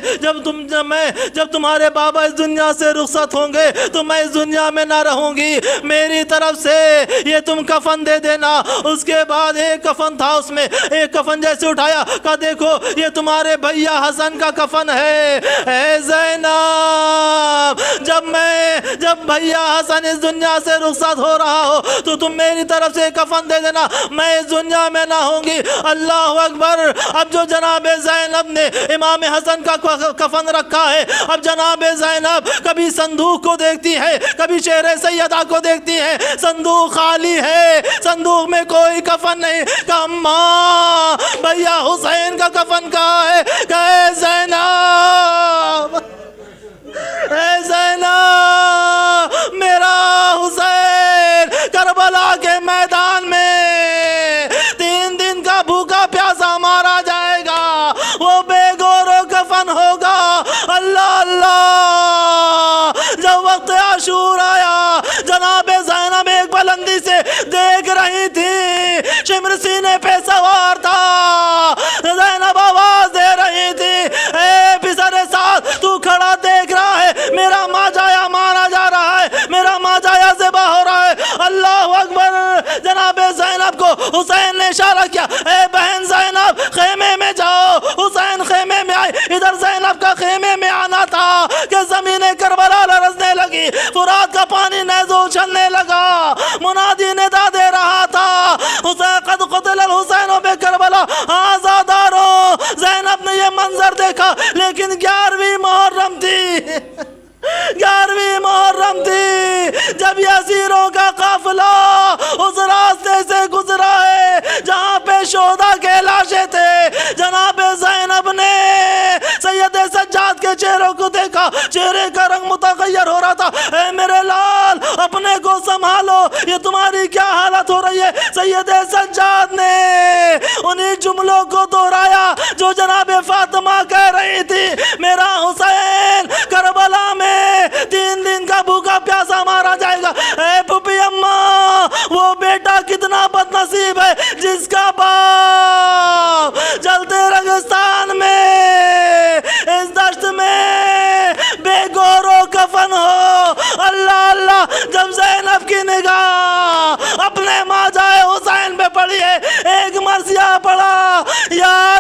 جب تمہارے بابا اس دنیا سے رخصت ہوں گے تو میں اس دنیا میں نہ رہوں گی، میری طرف سے یہ تم کفن دے دینا۔ اس کے بعد ایک کفن تھا، اس میں ایک کفن جیسے اٹھایا، کہا دیکھو یہ تمہارے بھیا حسن کا کفن ہے۔ اے زینب جب بھیا حسن اس دنیا سے رخصت ہو رہا ہو تو تم میری طرف سے کفن دے دینا، میں اس دنیا میں نہ ہوں گی۔ اللہ اکبر۔ اب جو جناب زینب نے امام حسن کا کفن رکھا ہے، اب جناب زینب کبھی صندوق کو دیکھتی ہے، کبھی چہرے سیدہ کو دیکھتی ہے، صندوق خالی ہے، صندوق میں کوئی کفن نہیں۔ کہ اماں بھیا حسین کا کفن کہاں ہے؟ کہ اے زینب، اے زینب میرا حسین کربلا کے میدان میں 3 دن کا بھوکا پیاسا مارا جائے گا، وہ بے گور و کفن ہوگا۔ اللہ اللہ، جب وقت عاشور آیا، جناب زینب ایک بلندی سے دیکھ رہی تھی، شمر سینے پہ سوار تھا، زینب آواز دے رہی تھی، اے پسر ساتھ تو کھڑا دیکھ رہا ہے، میرا ماجایا مارا جا رہا ہے، میرا ماجایا ذبح ہو رہا ہے۔ اللہ اکبر۔ جناب زینب کو حسین نے اشارہ کیا، اے بہن زینب خیمے میں جاؤ۔ حسین خیمے میں آئے، ادھر زینب کا خیمے میں آنا تھا کہ زمین کربلا لرزنے لگی، فرات کا پانی نیزوں اچھلنے لگا، منادی ندا دے رہا تھا، حسین قد قتل الحسین بکربلا ھذا دارو۔ زینب نے یہ منظر دیکھا، لیکن 11ویں محرم تھی، 11ویں محرم تھی، جب یزیروں کا قافلہ اس راستے سے گزرا ہے جہاں پہ شہداء کے لاشیں تھے۔ جناب زینب نے سید سجاد کے چہروں کو دیکھا، چہرے کا رنگ متغیر ہو رہا تھا۔ اے میرے لال اپنے کو سنبھالو، یہ تمہاری کیا حالت ہو رہی ہے؟ سید سجاد نے انہی جملوں کو دہرایا جو جناب فاطمہ کہہ رہی تھی، میرا حسین کربلا میں 3 دن کا بھوکا پیاسا مارا جائے گا۔ اے پھوپھی اماں، وہ بیٹا کتنا بد نصیب ہے جس کا باپ جلتے ریگستان میں، اس دشت میں بے گور و کفن ہو۔ اللہ اللہ، جب زینب کی نگاہ اپنے ماجائے حسین پہ پڑی ہے، ایک مرثیہ پڑا، یا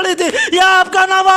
پڑی تھی، یہ آپ کا نام